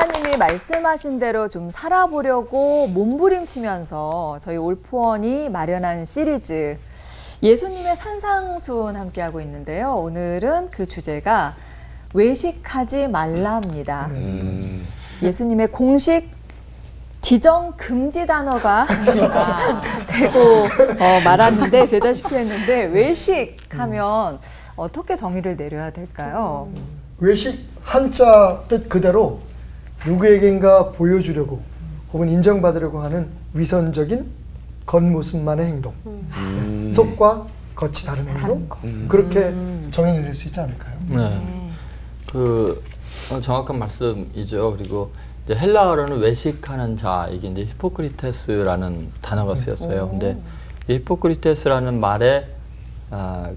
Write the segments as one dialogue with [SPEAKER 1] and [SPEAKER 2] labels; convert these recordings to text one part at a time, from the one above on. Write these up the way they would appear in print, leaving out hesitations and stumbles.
[SPEAKER 1] 목사님이 말씀하신 대로 좀 살아보려고 몸부림치면서 저희 올포원이 마련한 시리즈 예수님의 산상수훈 함께하고 있는데요. 오늘은 그 주제가 외식하지 말라입니다. 예수님의 공식 지정 금지 단어가 되고 말았는데 되다시피 했는데 외식하면 어떻게 정의를 내려야 될까요?
[SPEAKER 2] 외식 한자 뜻 그대로 누구에겐가 보여주려고 혹은 인정받으려고 하는 위선적인 겉모습만의 행동, 속과 겉이 다른 행동, 그렇게 정의 내릴 수 있지 않을까요?
[SPEAKER 3] 네, 그 정확한 말씀이죠. 그리고 이제 헬라어로는 외식하는 자, 이게 이제 히포크리테스라는 단어가 쓰였어요. 근데 이 히포크리테스라는 말의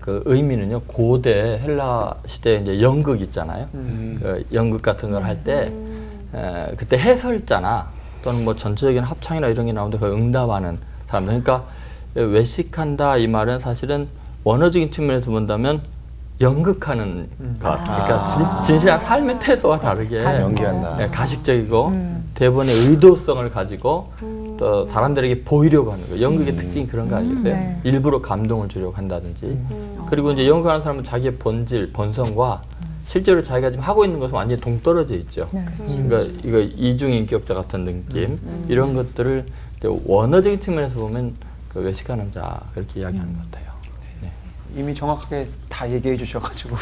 [SPEAKER 3] 그 의미는요, 고대 헬라 시대에 이제 연극 있잖아요. 그 연극 같은 걸 할 때 그때 해설자나 또는 뭐 전체적인 합창이나 이런 게 나오는데 그 응답하는 사람들. 그러니까 외식한다 이 말은 사실은 원어적인 측면에서 본다면 연극하는 것. 그러니까 진실한 삶의 태도와 다르게
[SPEAKER 4] 연기한다.
[SPEAKER 3] 가식적이고 대본의 의도성을 가지고 또 사람들에게 보이려고 하는 거. 연극의 특징이 그런 거 아니겠어요?
[SPEAKER 1] 네.
[SPEAKER 3] 일부러 감동을 주려고 한다든지. 그리고 이제 연극하는 사람은 자기의 본질, 본성과 실제로 자기가 지금 하고 있는 것은 완전히 동떨어져 있죠.
[SPEAKER 1] 네.
[SPEAKER 3] 그러니까 이거 이중인격자 같은 느낌, 이런 것들을 원어적인 측면에서 보면 그 외식하는 자 그렇게 이야기하는 것 같아요. 네.
[SPEAKER 4] 이미 정확하게 다 얘기해 주셔가지고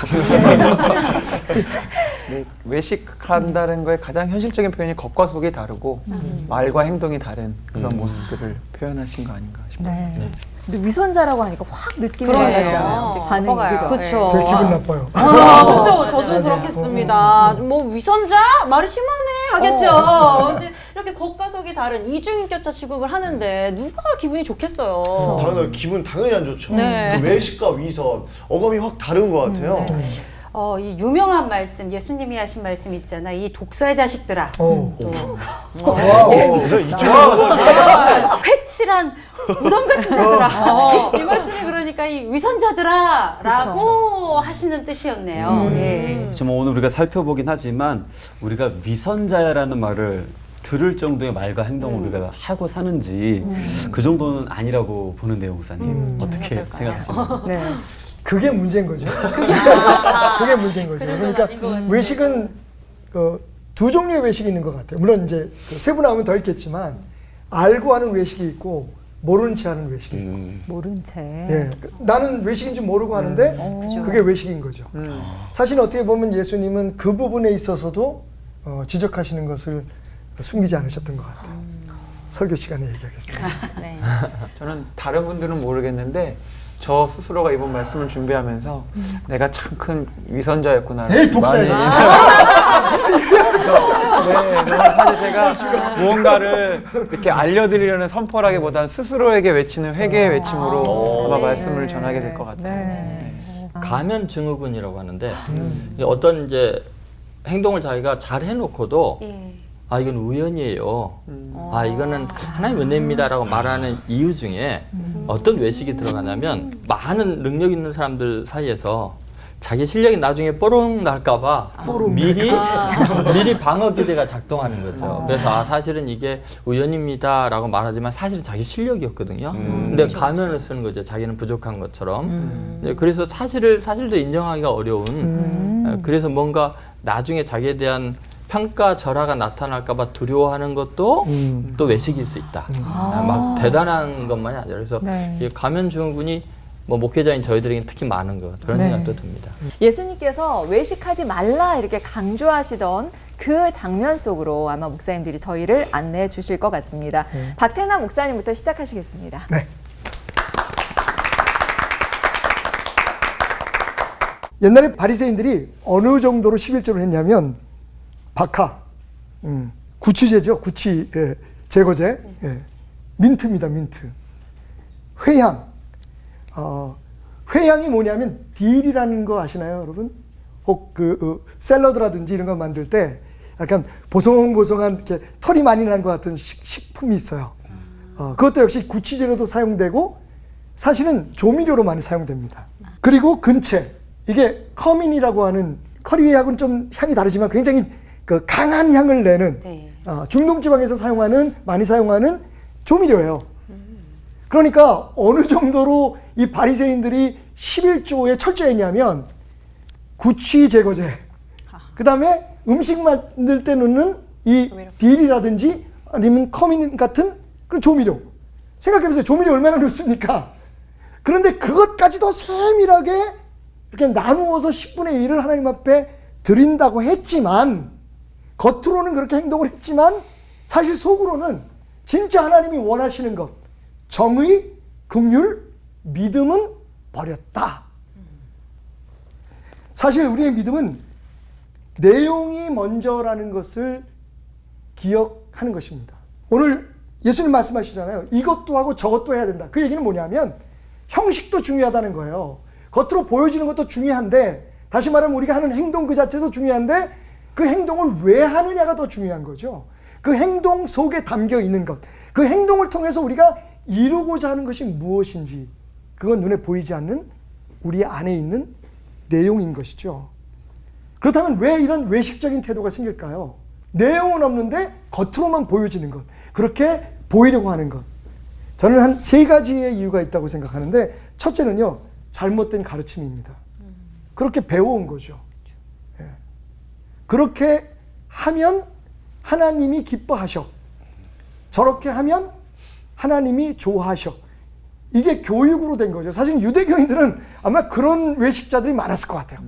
[SPEAKER 4] 네, 외식한다는 거의 가장 현실적인 표현이 겉과 속이 다르고 말과 행동이 다른 그런 모습들을 표현하신 거 아닌가 싶어요.
[SPEAKER 1] 네. 근데 위선자라고 하니까 확 느낌이
[SPEAKER 5] 그러네요.
[SPEAKER 1] 달라져. 반응이 그죠?
[SPEAKER 5] 그쵸.
[SPEAKER 2] 되게 기분 나빠요.
[SPEAKER 5] 그렇죠. 저도 그렇겠습니다. 뭐 위선자 말이 심하네 하겠죠. 근데 이렇게 겉과 속이 다른 이중인격자 취급을 하는데 누가 기분이 좋겠어요.
[SPEAKER 6] 당연히 기분 당연히 안 좋죠.
[SPEAKER 5] 네.
[SPEAKER 6] 그 외식과 위선 어감이 확 다른 것 같아요.
[SPEAKER 7] 이 유명한 말씀, 예수님이 하신 말씀 있잖아. 이 독사의 자식들아.
[SPEAKER 6] 그래서 이쪽으로
[SPEAKER 7] 회칠한 무덤 같은 자들아. 이 말씀이 그러니까 이 위선자들아 라고 하시는 뜻이었네요. 예.
[SPEAKER 8] 지금 오늘 우리가 살펴보긴 하지만 우리가 위선자라는 말을 들을 정도의 말과 행동을 우리가 하고 사는지 그 정도는 아니라고 보는데요, 목사님. 어떻게 생각하시나요?
[SPEAKER 1] 네.
[SPEAKER 2] 그게 문제인 거죠. 그게 문제인 거죠. 그러니까 외식은 두 종류의 외식이 있는 것 같아요. 물론 이제 세부 나오면 더 있겠지만 알고 하는 외식이 있고 모른 채 하는 외식이 있고.
[SPEAKER 1] 모른 채.
[SPEAKER 2] 예, 나는 외식인 줄 모르고 하는데 그게 외식인 거죠. 사실 어떻게 보면 예수님은 그 부분에 있어서도 지적하시는 것을 숨기지 않으셨던 것 같아요. 설교 시간에 얘기하겠습니다.
[SPEAKER 5] 네.
[SPEAKER 4] 저는 다른 분들은 모르겠는데 저 스스로가 이번 말씀을 준비하면서 내가 참 큰 위선자였구나.
[SPEAKER 2] 에이, 독사야.
[SPEAKER 4] 네, 사실 제가 무언가를 이렇게 알려드리려는 선포라기보다는 스스로에게 외치는 회개의 외침으로 아마 말씀을 전하게 될 것 같아요.
[SPEAKER 1] 네.
[SPEAKER 3] 가면 증후군이라고 하는데 어떤 이제 행동을 자기가 잘 해놓고도
[SPEAKER 7] 예.
[SPEAKER 3] 아 이건 우연이에요. 아 이거는 하나님 은혜입니다라고 말하는 이유 중에 어떤 외식이 들어가냐면 많은 능력 있는 사람들 사이에서 자기 실력이 나중에 뽀록 날까봐 미리 방어 기제가 작동하는 거죠. 그래서 사실은 이게 우연입니다라고 말하지만 사실은 자기 실력이었거든요. 근데 가면을 쓰는 거죠. 자기는 부족한 것처럼. 네, 그래서 사실도 인정하기가 어려운. 그래서 뭔가 나중에 자기에 대한 평가절하가 나타날까봐 두려워하는 것도 또 외식일 수 있다. 막 대단한 것만이 아니라 그래서 이 가면 증후군이 뭐 목회자인 저희들에게 특히 많은 것 그런 생각도 듭니다.
[SPEAKER 1] 예수님께서 외식하지 말라 이렇게 강조하시던 그 장면 속으로 아마 목사님들이 저희를 안내해 주실 것 같습니다. 박태남 목사님부터 시작하시겠습니다.
[SPEAKER 2] 네. 옛날에 바리새인들이 어느 정도로 11조를 했냐면 박하, 구취제죠. 구취 제거제, 민트입니다. 민트. 회향. 회향이 뭐냐면 딜이라는 거 아시나요, 여러분? 혹 샐러드라든지 이런 거 만들 때 약간 보송보송한 이렇게 털이 많이 난 것 같은 식품이 있어요. 그것도 역시 구취제로도 사용되고 사실은 조미료로 많이 사용됩니다. 그리고 근체. 이게 커민이라고 하는 커리하고는 좀 향이 다르지만 굉장히 그 강한 향을 내는
[SPEAKER 7] 네.
[SPEAKER 2] 중동 지방에서 많이 사용하는 조미료예요. 그러니까 어느 정도로 이 바리새인들이 11조에 철저했냐면 구취 제거제, 그 다음에 음식 만들 때 넣는 이 딜이라든지 아니면 커민 같은 그런 조미료. 생각해보세요. 조미료 얼마나 넣습니까? 그런데 그것까지도 세밀하게 이렇게 나누어서 10분의 1을 하나님 앞에 드린다고 했지만, 겉으로는 그렇게 행동을 했지만 사실 속으로는 진짜 하나님이 원하시는 것, 정의, 긍휼, 믿음은 버렸다. 사실 우리의 믿음은 내용이 먼저라는 것을 기억하는 것입니다. 오늘 예수님 말씀하시잖아요. 이것도 하고 저것도 해야 된다. 그 얘기는 뭐냐면 형식도 중요하다는 거예요. 겉으로 보여지는 것도 중요한데, 다시 말하면 우리가 하는 행동 그 자체도 중요한데 그 행동을 왜 하느냐가 더 중요한 거죠. 그 행동 속에 담겨 있는 것, 그 행동을 통해서 우리가 이루고자 하는 것이 무엇인지, 그건 눈에 보이지 않는 우리 안에 있는 내용인 것이죠. 그렇다면 왜 이런 외식적인 태도가 생길까요? 내용은 없는데 겉으로만 보여지는 것, 그렇게 보이려고 하는 것. 저는 한 3가지의 이유가 있다고 생각하는데, 첫째는요, 잘못된 가르침입니다. 그렇게 배워온 거죠. 예. 그렇게 하면 하나님이 기뻐하셔. 저렇게 하면 하나님이 좋아하셔. 이게 교육으로 된 거죠. 사실 유대교인들은 아마 그런 외식자들이 많았을 것 같아요.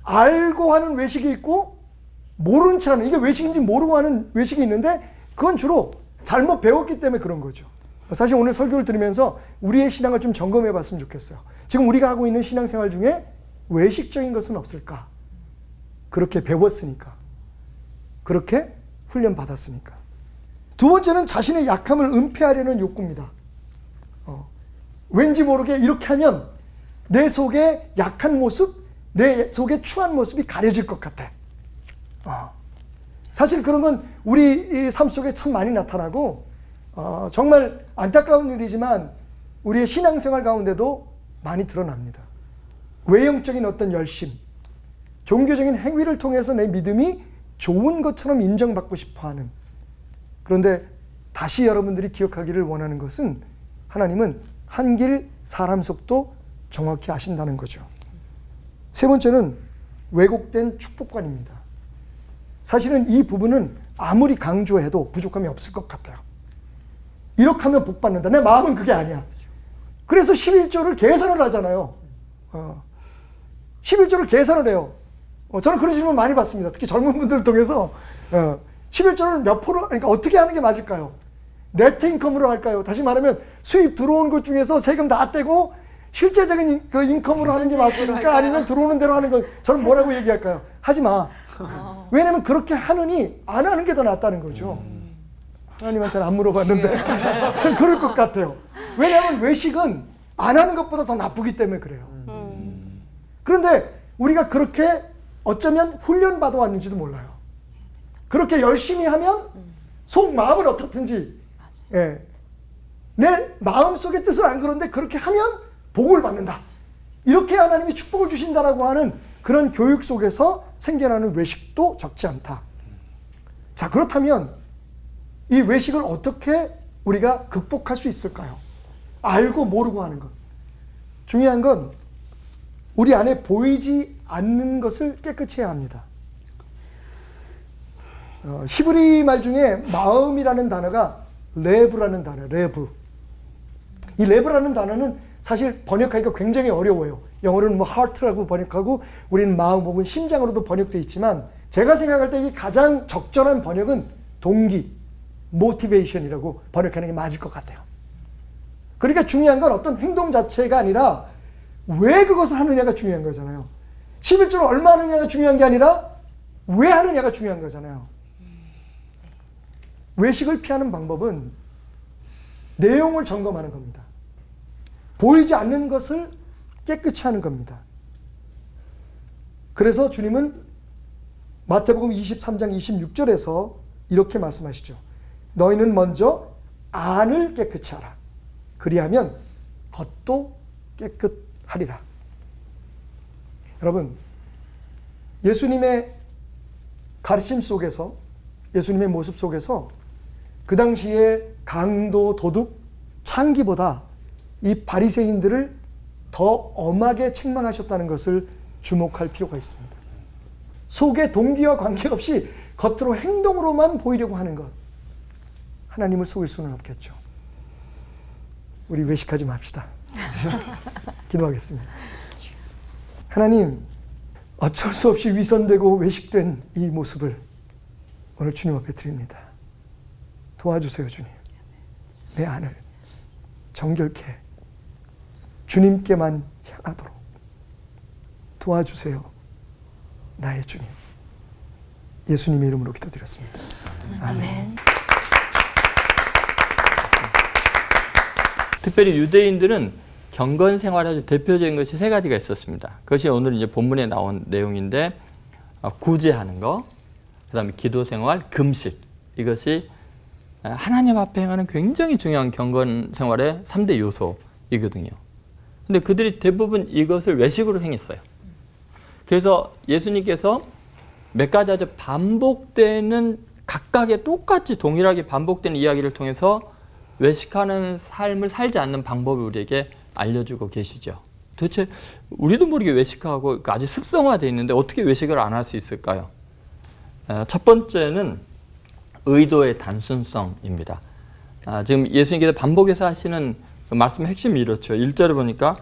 [SPEAKER 2] 알고 하는 외식이 있고 모른 채 하는, 이게 외식인지 모르고 하는 외식이 있는데, 그건 주로 잘못 배웠기 때문에 그런 거죠. 사실 오늘 설교를 들으면서 우리의 신앙을 좀 점검해 봤으면 좋겠어요. 지금 우리가 하고 있는 신앙생활 중에 외식적인 것은 없을까? 그렇게 배웠으니까. 그렇게 훈련받았으니까. 두 번째는 자신의 약함을 은폐하려는 욕구입니다. 왠지 모르게 이렇게 하면 내 속에 약한 모습, 내 속에 추한 모습이 가려질 것 같아. 사실 그런 건 우리 삶 속에 참 많이 나타나고, 정말 안타까운 일이지만 우리의 신앙생활 가운데도 많이 드러납니다. 외형적인 어떤 열심, 종교적인 행위를 통해서 내 믿음이 좋은 것처럼 인정받고 싶어하는. 그런데 다시 여러분들이 기억하기를 원하는 것은, 하나님은 한길 사람 속도 정확히 아신다는 거죠. 세 번째는 왜곡된 축복관입니다. 사실은 이 부분은 아무리 강조해도 부족함이 없을 것 같아요. 이렇게 하면 복 받는다. 내 마음은 그게 아니야. 그래서 11조를 계산을 하잖아요. 11조를 계산을 해요. 저는 그런 질문 많이 받습니다. 특히 젊은 분들을 통해서 11조를 몇 프로, 그러니까 어떻게 하는 게 맞을까요? 네트 인컴으로 할까요? 다시 말하면 수입 들어온 것 중에서 세금 다 떼고 실제적인 그 인컴으로 하는 게 맞습니까? 아니면 들어오는 대로 하는 거, 저는 뭐라고 얘기할까요? 하지 마. 왜냐면 그렇게 하느니 안 하는 게 더 낫다는 거죠. 하나님한테는 안 물어봤는데 전 그럴 것 같아요. 왜냐하면 외식은 안 하는 것보다 더 나쁘기 때문에 그래요. 그런데 우리가 그렇게 어쩌면 훈련받아 왔는지도 몰라요. 그렇게 열심히 하면 속 마음을 어떻든지, 예, 내 마음속의 뜻은 안 그런데 그렇게 하면 복을 받는다. 이렇게 하나님이 축복을 주신다라고 하는 그런 교육 속에서 생겨나는 외식도 적지 않다. 자, 그렇다면 이 외식을 어떻게 우리가 극복할 수 있을까요? 알고 모르고 하는 것. 중요한 건 우리 안에 보이지 않는 것을 깨끗이 해야 합니다. 히브리 말 중에 마음이라는 단어가 레브라는 단어예요. 레브. 이 레브라는 단어는 사실 번역하기가 굉장히 어려워요. 영어로는 뭐 heart라고 번역하고 우리는 마음 혹은 심장으로도 번역되어 있지만, 제가 생각할 때 이 가장 적절한 번역은 동기, motivation이라고 번역하는 게 맞을 것 같아요. 그러니까 중요한 건 어떤 행동 자체가 아니라 왜 그것을 하느냐가 중요한 거잖아요. 11조를 얼마 하느냐가 중요한 게 아니라 왜 하느냐가 중요한 거잖아요. 외식을 피하는 방법은 내용을 점검하는 겁니다. 보이지 않는 것을 깨끗이 하는 겁니다. 그래서 주님은 마태복음 23장 26절에서 이렇게 말씀하시죠. 너희는 먼저 안을 깨끗이 하라. 그리하면 겉도 깨끗하리라. 여러분, 예수님의 가르침 속에서 예수님의 모습 속에서 그 당시에 강도, 도둑, 창기보다 이 바리새인들을 더 엄하게 책망하셨다는 것을 주목할 필요가 있습니다. 속의 동기와 관계없이 겉으로 행동으로만 보이려고 하는 것, 하나님을 속일 수는 없겠죠. 우리 외식하지 맙시다. 기도하겠습니다. 하나님, 어쩔 수 없이 위선되고 외식된 이 모습을 오늘 주님 앞에 드립니다. 도와주세요, 주님. 내 안을 정결케 주님께만 향하도록 도와주세요, 나의 주님. 예수님의 이름으로 기도드렸습니다. 아멘.
[SPEAKER 3] 특별히 유대인들은 경건 생활에 아주 대표적인 것이 세 가지가 있었습니다. 그것이 오늘 이제 본문에 나온 내용인데, 구제하는 거, 그다음에 기도 생활, 금식. 이것이 하나님 앞에 행하는 굉장히 중요한 경건 생활의 3대 요소이거든요. 근데 그들이 대부분 이것을 외식으로 행했어요. 그래서 예수님께서 몇 가지 아주 반복되는, 각각의 똑같이 동일하게 반복되는 이야기를 통해서 외식하는 삶을 살지 않는 방법을 우리에게 알려주고 계시죠. 도대체 우리도 모르게 외식하고 아주 습성화되어 있는데 어떻게 외식을 안 할 수 있을까요? 첫 번째는 의도의 단순성입니다. 지금 예수님께서 반복해서 하시는 그 말씀의 핵심이 이렇죠. 1절에 보니까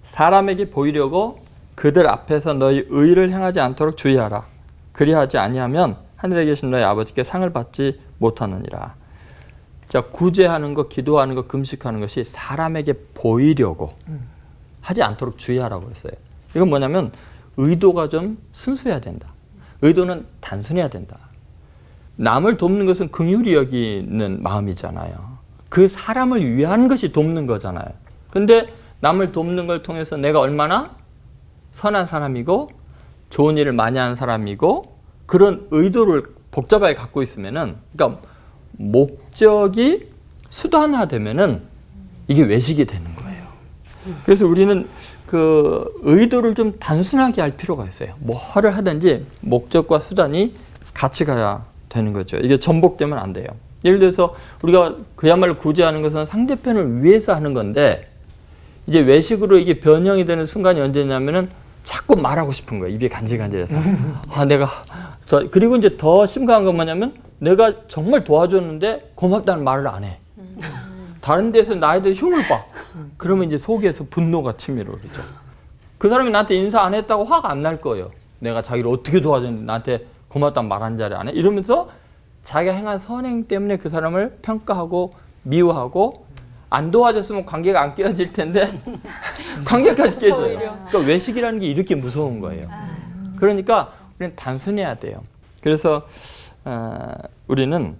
[SPEAKER 3] 사람에게 보이려고 그들 앞에서 너희 의를 행하지 않도록 주의하라. 그리하지 아니하면 하늘에 계신 너희 아버지께 상을 받지 못하느니라. 자, 구제하는 것, 기도하는 것, 금식하는 것이 사람에게 보이려고 하지 않도록 주의하라고 했어요. 이건 뭐냐면 의도가 좀 순수해야 된다. 의도는 단순해야 된다. 남을 돕는 것은 긍휼히 여기는 마음이잖아요. 그 사람을 위한 것이 돕는 거잖아요. 근데 남을 돕는 걸 통해서 내가 얼마나 선한 사람이고 좋은 일을 많이 하는 사람이고 그런 의도를 복잡하게 갖고 있으면은, 그러니까 목적이 수단화되면은 이게 외식이 되는 거예요. 그래서 우리는 그 의도를 좀 단순하게 할 필요가 있어요. 뭐를 하든지 목적과 수단이 같이 가야 되는 거죠. 이게 전복되면 안 돼요. 예를 들어서 우리가 그야말로 구제하는 것은 상대편을 위해서 하는 건데, 이제 외식으로 이게 변형이 되는 순간이 언제냐면은 자꾸 말하고 싶은 거예요. 입이 간질간질해서. 그리고 이제 더 심각한 건 뭐냐면 내가 정말 도와줬는데 고맙다는 말을 안 해. 다른 데서 나에 대해 흉을 봐. 그러면 이제 속에서 분노가 치밀어 오르죠. 그 사람이 나한테 인사 안 했다고 화가 안 날 거예요. 내가 자기를 어떻게 도와줬는데 나한테 고맙다는 말 한 자리 안 해. 이러면서 자기가 행한 선행 때문에 그 사람을 평가하고 미워하고, 안 도와줬으면 관계가 안 깨어질 텐데 관계까지 깨져요. 그러니까 외식이라는 게 이렇게 무서운 거예요. 그러니까 우리는 단순해야 돼요. 그래서 우리는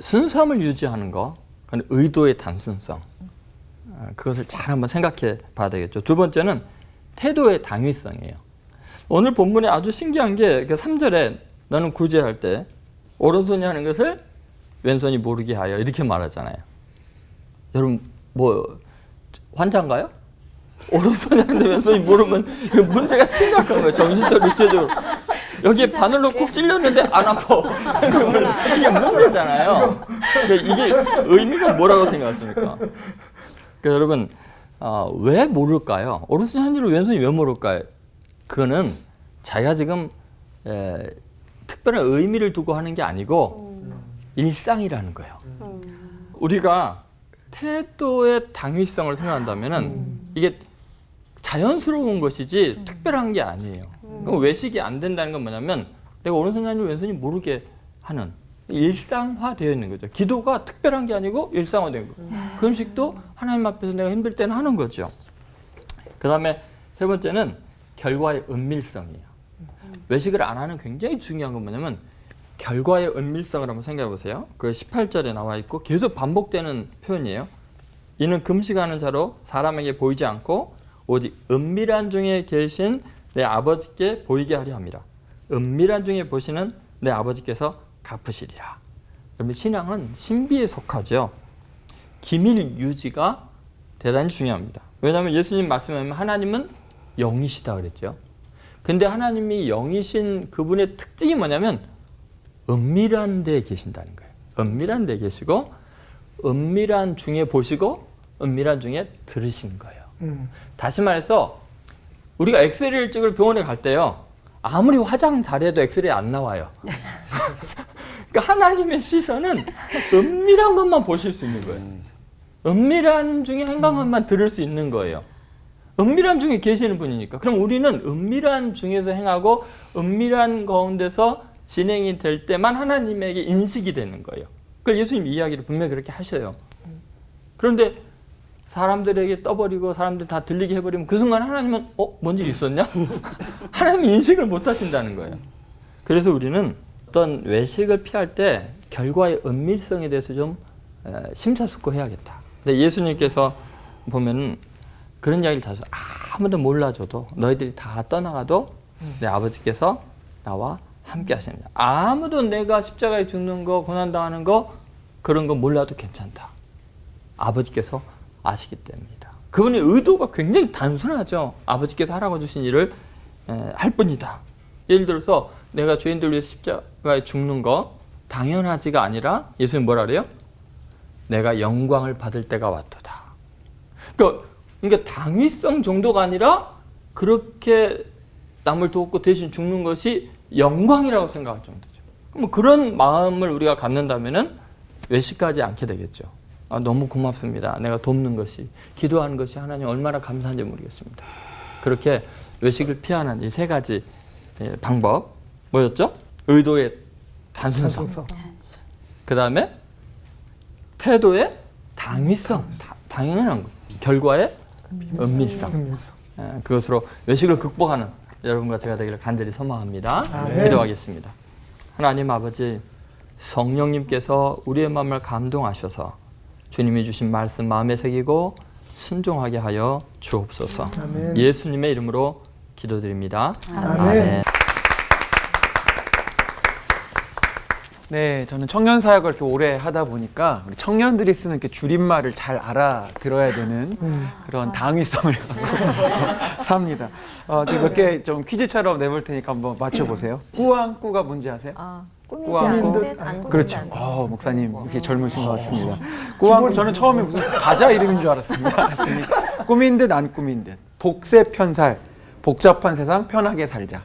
[SPEAKER 3] 순수함을 유지하는 거, 의도의 단순성, 그것을 잘 한번 생각해 봐야 되겠죠. 두 번째는 태도의 당위성이에요. 오늘 본문에 아주 신기한 게 그 3절에 너는 구제할 때 오른손이 하는 것을 왼손이 모르게 하여 이렇게 말하잖아요. 여러분 뭐 환자인가요? 오른손이 하는데 왼손이 모르면 이거 문제가 심각한 거예요. 정신적으로 육체적으로. 여기에 바늘로 콕 찔렸는데 안 아파. 그러면 이게 문제잖아요. 그러니까 이게 의미가 뭐라고 생각하십니까? 그러니까 여러분 왜 모를까요? 오른손이 하는 일을 왼손이 왜 모를까요? 그거는 자기가 지금 특별한 의미를 두고 하는 게 아니고 일상이라는 거예요. 우리가 태도의 당위성을 생각한다면은 이게 자연스러운 것이지 특별한 게 아니에요. 그럼 외식이 안 된다는 건 뭐냐면 내가 오른손이 아니고 왼손이 모르게 하는, 일상화되어 있는 거죠. 기도가 특별한 게 아니고 일상화된 거예요. 그 음식도 하나님 앞에서 내가 힘들 때는 하는 거죠. 그 다음에 세 번째는 결과의 은밀성이에요. 외식을 안 하는 굉장히 중요한 건 뭐냐면 결과의 은밀성을 한번 생각해 보세요. 그 18절에 나와 있고 계속 반복되는 표현이에요. 이는 금식하는 자로 사람에게 보이지 않고 오직 은밀한 중에 계신 내 아버지께 보이게 하려 합니다. 은밀한 중에 보시는 내 아버지께서 갚으시리라. 그러면 신앙은 신비에 속하죠. 기밀 유지가 대단히 중요합니다. 왜냐하면 예수님 말씀하면 하나님은 영이시다 그랬죠. 근데 하나님이 영이신 그분의 특징이 뭐냐면 은밀한 데에 계신다는 거예요. 은밀한 데에 계시고 은밀한 중에 보시고 은밀한 중에 들으시는 거예요. 다시 말해서 우리가 엑스레이를 찍을 병원에 갈 때요. 아무리 화장 잘해도 엑스레이 안 나와요. 그러니까 하나님의 시선은 은밀한 것만 보실 수 있는 거예요. 은밀한 중에 행한 것만 들을 수 있는 거예요. 은밀한 중에 계시는 분이니까. 그럼 우리는 은밀한 중에서 행하고 은밀한 가운데서 진행이 될 때만 하나님에게 인식이 되는 거예요. 그걸 예수님 이야기를 분명히 그렇게 하셔요. 그런데 사람들에게 떠버리고 사람들 다 들리게 해버리면 그 순간 하나님은 뭔 일이 있었냐? 하나님이 인식을 못 하신다는 거예요. 그래서 우리는 어떤 외식을 피할 때 결과의 은밀성에 대해서 좀 심사숙고해야겠다. 근데 예수님께서 보면은 그런 이야기를 자주 아무도 몰라줘도 너희들이 다 떠나가도 내 아버지께서 나와 함께 하십니다. 아무도 내가 십자가에 죽는 거 고난당하는 거 그런 거 몰라도 괜찮다. 아버지께서 아시기 때문이다. 그분의 의도가 굉장히 단순하죠. 아버지께서 하라고 주신 일을 할 뿐이다. 예를 들어서 내가 죄인들 위해서 십자가에 죽는 거 당연하지가 아니라 예수님 뭐라 그래요? 내가 영광을 받을 때가 왔도다. 그러니까 당위성 정도가 아니라 그렇게 남을 돕고 대신 죽는 것이 영광이라고 생각할 정도죠. 그럼 그런 마음을 우리가 갖는다면은 외식하지 않게 되겠죠. 너무 고맙습니다. 내가 돕는 것이, 기도하는 것이 하나님 얼마나 감사한지 모르겠습니다. 그렇게 외식을 피하는 이 세 가지 방법 뭐였죠? 의도의 단순성, 그 다음에 태도의 당위성, 당연한 것, 결과의 은밀성. 그것으로 외식을 극복하는 여러분과 제가 되기를 간절히 소망합니다. 기도하겠습니다. 하나님 아버지, 성령님께서 우리의 마음을 감동하셔서 주님이 주신 말씀 마음에 새기고 순종하게 하여 주옵소서.
[SPEAKER 2] 아멘.
[SPEAKER 3] 예수님의 이름으로 기도드립니다.
[SPEAKER 2] 아멘.
[SPEAKER 4] 네, 저는 청년 사역을 이렇게 오래 하다 보니까 우리 청년들이 쓰는 이렇게 줄임말을 잘 알아들어야 되는 그런 당위성을 갖고 삽니다. 제가 몇 개 좀 퀴즈처럼 내볼 테니까 한번 맞춰보세요. 꾸안꾸가 뭔지 아세요?
[SPEAKER 1] 꾸미지
[SPEAKER 4] 꾸안꾸?
[SPEAKER 1] 않는 듯 안
[SPEAKER 4] 그렇죠.
[SPEAKER 1] 꾸미지 않는
[SPEAKER 4] 목사님 이렇게 젊으신 것 같습니다. 꾸안꾸 저는 처음에 무슨 과자 이름인 줄 알았습니다. 꾸민 듯 안 꾸민 듯. 복세 편살. 복잡한 세상 편하게 살자.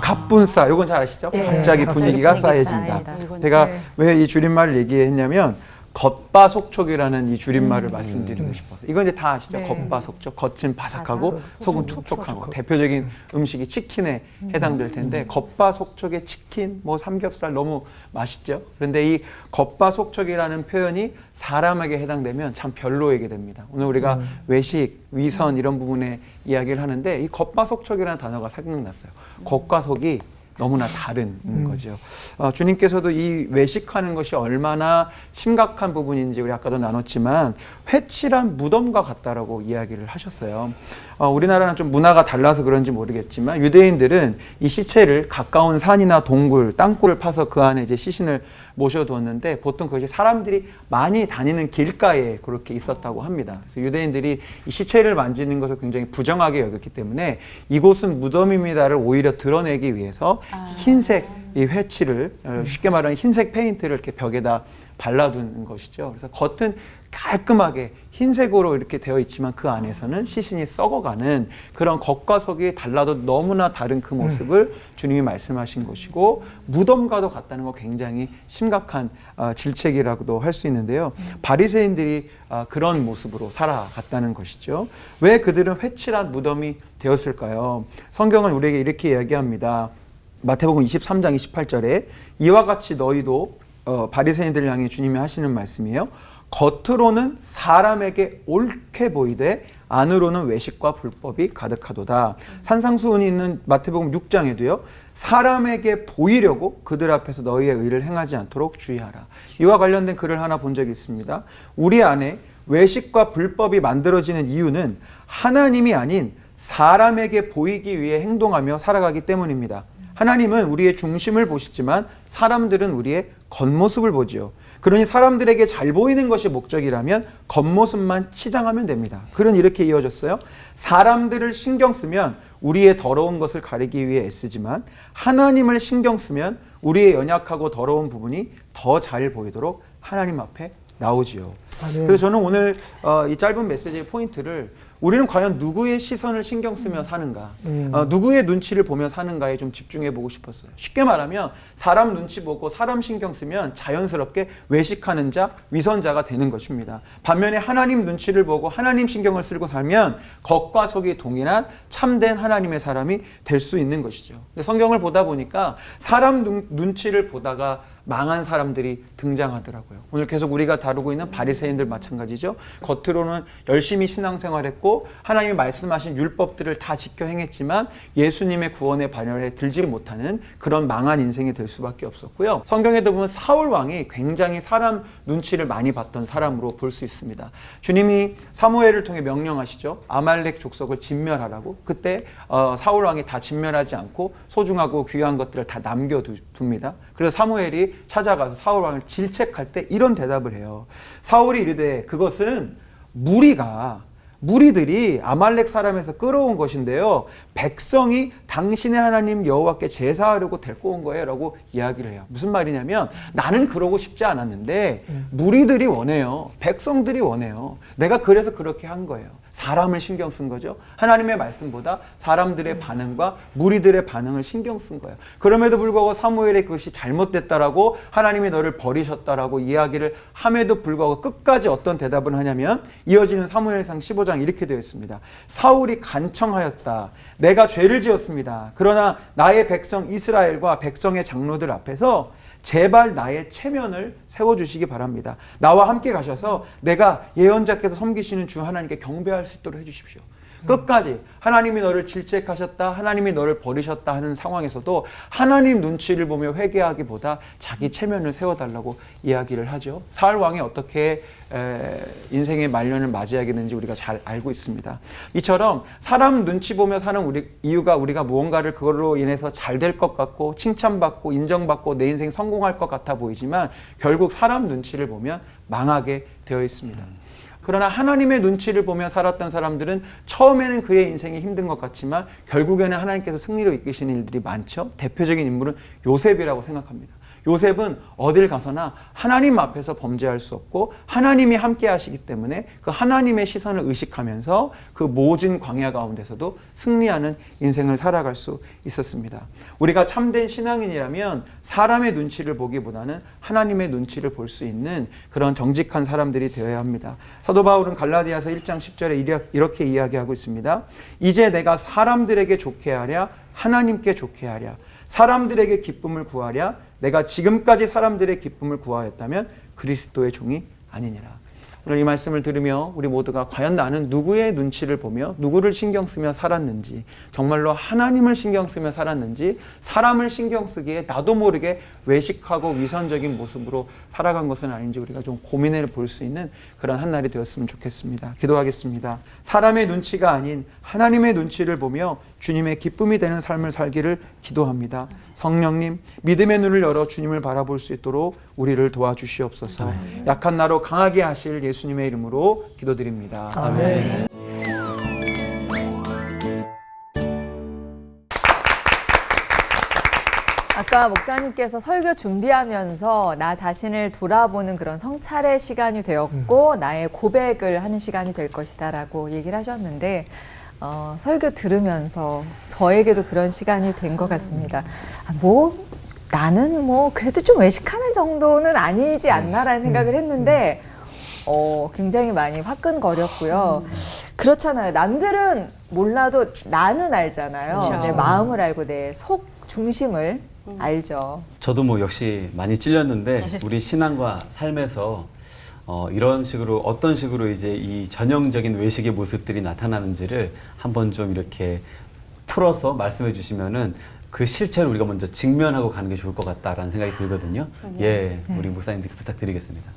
[SPEAKER 4] 갑분싸. 이건 잘 아시죠?
[SPEAKER 1] 예.
[SPEAKER 4] 갑자기 분위기가 싸해진다. 제가 왜 이 줄임말을 얘기했냐면 겉바속촉이라는 이 줄임말을 말씀드리고 싶어서. 이건 이제 다 아시죠?
[SPEAKER 1] 네.
[SPEAKER 4] 겉바속촉. 겉은 바삭하고 속은 촉촉한 거. 대표적인 음식이 치킨에 해당될 텐데 겉바속촉의 치킨, 뭐 삼겹살 너무 맛있죠? 그런데 이 겉바속촉이라는 표현이 사람에게 해당되면 참 별로에게 됩니다. 오늘 우리가 외식, 위선 이런 부분에 이야기를 하는데 이 겉바속촉이라는 단어가 생각났어요. 겉과 속이 너무나 다른 거죠. 주님께서도 이 외식하는 것이 얼마나 심각한 부분인지 우리 아까도 나눴지만 회칠한 무덤과 같다라고 이야기를 하셨어요. 우리나라는 좀 문화가 달라서 그런지 모르겠지만 유대인들은 이 시체를 가까운 산이나 동굴, 땅굴을 파서 그 안에 이제 시신을 모셔두었는데 보통 그것이 사람들이 많이 다니는 길가에 그렇게 있었다고 합니다. 그래서 유대인들이 이 시체를 만지는 것을 굉장히 부정하게 여겼기 때문에 이곳은 무덤입니다를 오히려 드러내기 위해서 흰색 이 회칠을 쉽게 말하면 흰색 페인트를 이렇게 벽에다 발라둔 것이죠. 그래서 겉은 깔끔하게 흰색으로 이렇게 되어 있지만 그 안에서는 시신이 썩어가는 그런 겉과 속이 달라도 너무나 다른 그 모습을 주님이 말씀하신 것이고 무덤과도 같다는 거 굉장히 심각한 질책이라고도 할 수 있는데요. 바리새인들이 그런 모습으로 살아갔다는 것이죠. 왜 그들은 회칠한 무덤이 되었을까요? 성경은 우리에게 이렇게 이야기합니다. 마태복음 23장 28절에 이와 같이 너희도 바리새인들을 향해 주님이 하시는 말씀이에요. 겉으로는 사람에게 옳게 보이되 안으로는 외식과 불법이 가득하도다. 산상수훈이 있는 마태복음 6장에도요. 사람에게 보이려고 그들 앞에서 너희의 의를 행하지 않도록 주의하라. 이와 관련된 글을 하나 본 적이 있습니다. 우리 안에 외식과 불법이 만들어지는 이유는 하나님이 아닌 사람에게 보이기 위해 행동하며 살아가기 때문입니다. 하나님은 우리의 중심을 보시지만 사람들은 우리의 겉모습을 보지요. 그러니 사람들에게 잘 보이는 것이 목적이라면 겉모습만 치장하면 됩니다. 글은 이렇게 이어졌어요. 사람들을 신경 쓰면 우리의 더러운 것을 가리기 위해 애쓰지만 하나님을 신경 쓰면 우리의 연약하고 더러운 부분이 더 잘 보이도록 하나님 앞에 나오지요.
[SPEAKER 2] 아멘.
[SPEAKER 4] 그래서 저는 오늘 이 짧은 메시지의 포인트를 우리는 과연 누구의 시선을 신경 쓰며 사는가, 누구의 눈치를 보며 사는가에 좀 집중해 보고 싶었어요. 쉽게 말하면 사람 눈치 보고 사람 신경 쓰면 자연스럽게 외식하는 자, 위선자가 되는 것입니다. 반면에 하나님 눈치를 보고 하나님 신경을 쓰고 살면 겉과 속이 동일한 참된 하나님의 사람이 될 수 있는 것이죠. 근데 성경을 보다 보니까 사람 눈치를 보다가 망한 사람들이 등장하더라고요. 오늘 계속 우리가 다루고 있는 바리새인들 마찬가지죠. 겉으로는 열심히 신앙생활했고 하나님이 말씀하신 율법들을 다 지켜 행했지만 예수님의 구원의 반열에 들지 못하는 그런 망한 인생이 될 수밖에 없었고요. 성경에도 보면 사울 왕이 굉장히 사람 눈치를 많이 봤던 사람으로 볼 수 있습니다. 주님이 사무엘을 통해 명령하시죠. 아말렉 족속을 진멸하라고. 그때 사울 왕이 다 진멸하지 않고 소중하고 귀한 것들을 다 남겨둡니다. 그래서 사무엘이 찾아가서 사울 왕을 질책할 때 이런 대답을 해요. 사울이 이르되 그것은 무리들이 아말렉 사람에서 끌어온 것인데요. 백성이 당신의 하나님 여호와께 제사하려고 데리고 온 거예요 라고 이야기를 해요. 무슨 말이냐면 나는 그러고 싶지 않았는데 무리들이 원해요. 백성들이 원해요. 내가 그래서 그렇게 한 거예요. 사람을 신경 쓴 거죠. 하나님의 말씀보다 사람들의 반응과 무리들의 반응을 신경 쓴 거예요. 그럼에도 불구하고 사무엘이 그것이 잘못됐다라고 하나님이 너를 버리셨다라고 이야기를 함에도 불구하고 끝까지 어떤 대답을 하냐면 이어지는 사무엘상 15장 이렇게 되어 있습니다. 사울이 간청하였다. 내가 죄를 지었습니다. 그러나 나의 백성 이스라엘과 백성의 장로들 앞에서 제발 나의 체면을 세워주시기 바랍니다. 나와 함께 가셔서 내가 예언자께서 섬기시는 주 하나님께 경배할 수 있도록 해주십시오. 끝까지 하나님이 너를 질책하셨다, 하나님이 너를 버리셨다 하는 상황에서도 하나님 눈치를 보며 회개하기보다 자기 체면을 세워달라고 이야기를 하죠. 사울 왕이 어떻게 인생의 말년을 맞이하게 되는지 우리가 잘 알고 있습니다. 이처럼 사람 눈치 보며 사는 이유가 우리가 무언가를 그걸로 인해서 잘 될 것 같고 칭찬받고 인정받고 내 인생 성공할 것 같아 보이지만 결국 사람 눈치를 보면 망하게 되어 있습니다. 그러나 하나님의 눈치를 보며 살았던 사람들은 처음에는 그의 인생이 힘든 것 같지만 결국에는 하나님께서 승리로 이끄시는 일들이 많죠. 대표적인 인물은 요셉이라고 생각합니다. 요셉은 어딜 가서나 하나님 앞에서 범죄할 수 없고 하나님이 함께 하시기 때문에 그 하나님의 시선을 의식하면서 그 모진 광야 가운데서도 승리하는 인생을 살아갈 수 있었습니다. 우리가 참된 신앙인이라면 사람의 눈치를 보기보다는 하나님의 눈치를 볼 수 있는 그런 정직한 사람들이 되어야 합니다. 사도 바울은 갈라디아서 1장 10절에 이렇게 이야기하고 있습니다. 이제 내가 사람들에게 좋게 하랴 하나님께 좋게 하랴 사람들에게 기쁨을 구하랴 내가 지금까지 사람들의 기쁨을 구하였다면 그리스도의 종이 아니니라. 오늘 이 말씀을 들으며 우리 모두가 과연 나는 누구의 눈치를 보며 누구를 신경 쓰며 살았는지, 정말로 하나님을 신경 쓰며 살았는지, 사람을 신경 쓰기에 나도 모르게 외식하고 위선적인 모습으로 살아간 것은 아닌지 우리가 좀 고민해 볼 수 있는 그런 한 날이 되었으면 좋겠습니다. 기도하겠습니다. 사람의 눈치가 아닌 하나님의 눈치를 보며 주님의 기쁨이 되는 삶을 살기를 기도합니다. 성령님, 믿음의 눈을 열어 주님을 바라볼 수 있도록 우리를 도와주시옵소서. 약한 나로 강하게 하실 예수님의 이름으로 기도드립니다.
[SPEAKER 2] 아멘.
[SPEAKER 1] 아까 목사님께서 설교 준비하면서 나 자신을 돌아보는 그런 성찰의 시간이 되었고 나의 고백을 하는 시간이 될 것이다라고 얘기를 하셨는데 설교 들으면서 저에게도 그런 시간이 된 것 같습니다. 나는 그래도 좀 외식하는 정도는 아니지 않나라는 생각을 했는데 굉장히 많이 화끈거렸고요. 그렇잖아요. 남들은 몰라도 나는 알잖아요.
[SPEAKER 5] 그렇죠.
[SPEAKER 1] 내 마음을 알고 내 속 중심을 알죠.
[SPEAKER 8] 저도 역시 많이 찔렸는데 우리 신앙과 삶에서 이런 식으로 어떤 식으로 이제 이 전형적인 외식의 모습들이 나타나는지를 한번 좀 이렇게 풀어서 말씀해 주시면은 그 실체를 우리가 먼저 직면하고 가는 게 좋을 것 같다라는 생각이 들거든요. 예, 우리 목사님들께 부탁드리겠습니다.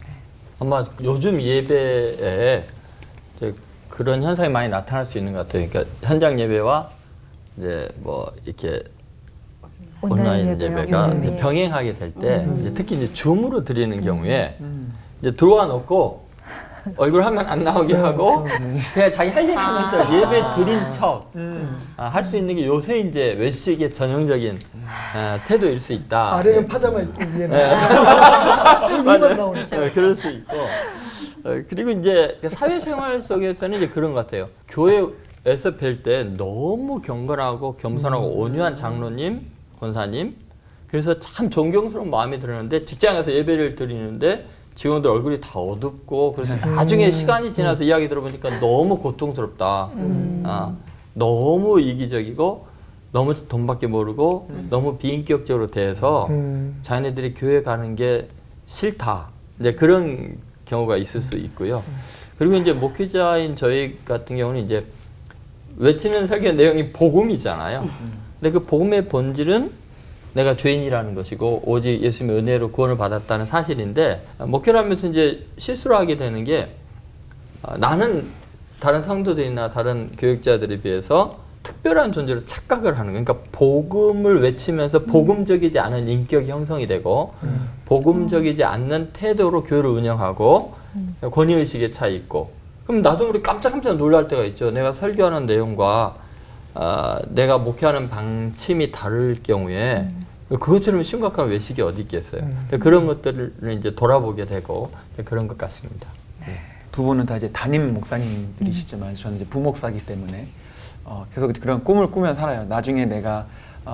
[SPEAKER 3] 아마 요즘 예배에 이제 그런 현상이 많이 나타날 수 있는 것 같아요. 그러니까 현장 예배와 이제 이렇게 온라인 예배가 이제 병행하게 될 때 특히 이제 줌으로 드리는 경우에 이제 들어와 놓고 얼굴 화면 안 나오게 하고 그냥 자기 할 일 하면서 예배 드린 척 할 수 있는 게 요새 이제 외식의 전형적인 태도일 수 있다.
[SPEAKER 2] 아래는 파자마 입고 위에는 위만 나오는.
[SPEAKER 3] 그럴 수 있고 그리고 이제 사회생활 속에서는 이제 그런 것 같아요. 교회에서 뵐 때 너무 경건하고 겸손하고 온유한 장로님, 권사님, 그래서 참 존경스러운 마음이 들었는데 직장에서 예배를 드리는데 직원들 얼굴이 다 어둡고 그래서 나중에 시간이 지나서 이야기 들어보니까 너무 고통스럽다. 너무 이기적이고 너무 돈밖에 모르고 너무 비인격적으로 대해서 자기네들이 교회 가는 게 싫다. 이제 그런 경우가 있을 수 있고요. 그리고 이제 목회자인 저희 같은 경우는 이제 외치는 설교 내용이 복음이잖아요. 근데 그 복음의 본질은 내가 죄인이라는 것이고 오직 예수님의 은혜로 구원을 받았다는 사실인데 목회를 하면서 이제 실수를 하게 되는 게 나는 다른 성도들이나 다른 교육자들에 비해서 특별한 존재로 착각을 하는 거예요. 그러니까 복음을 외치면서 복음적이지 않은 인격이 형성이 되고 복음적이지 않는 태도로 교회를 운영하고 권위의식에 차 있고 그럼 나도 모르게 깜짝깜짝 놀랄 때가 있죠. 내가 설교하는 내용과 내가 목회하는 방침이 다를 경우에 그것처럼 심각한 외식이 어디 있겠어요. 그런 것들을 이제 돌아보게 되고 그런 것 같습니다.
[SPEAKER 4] 두 분은 다 이제 담임 목사님들이시지만 저는 이제 부목사이기 때문에 계속 그런 꿈을 꾸며 살아요. 나중에 내가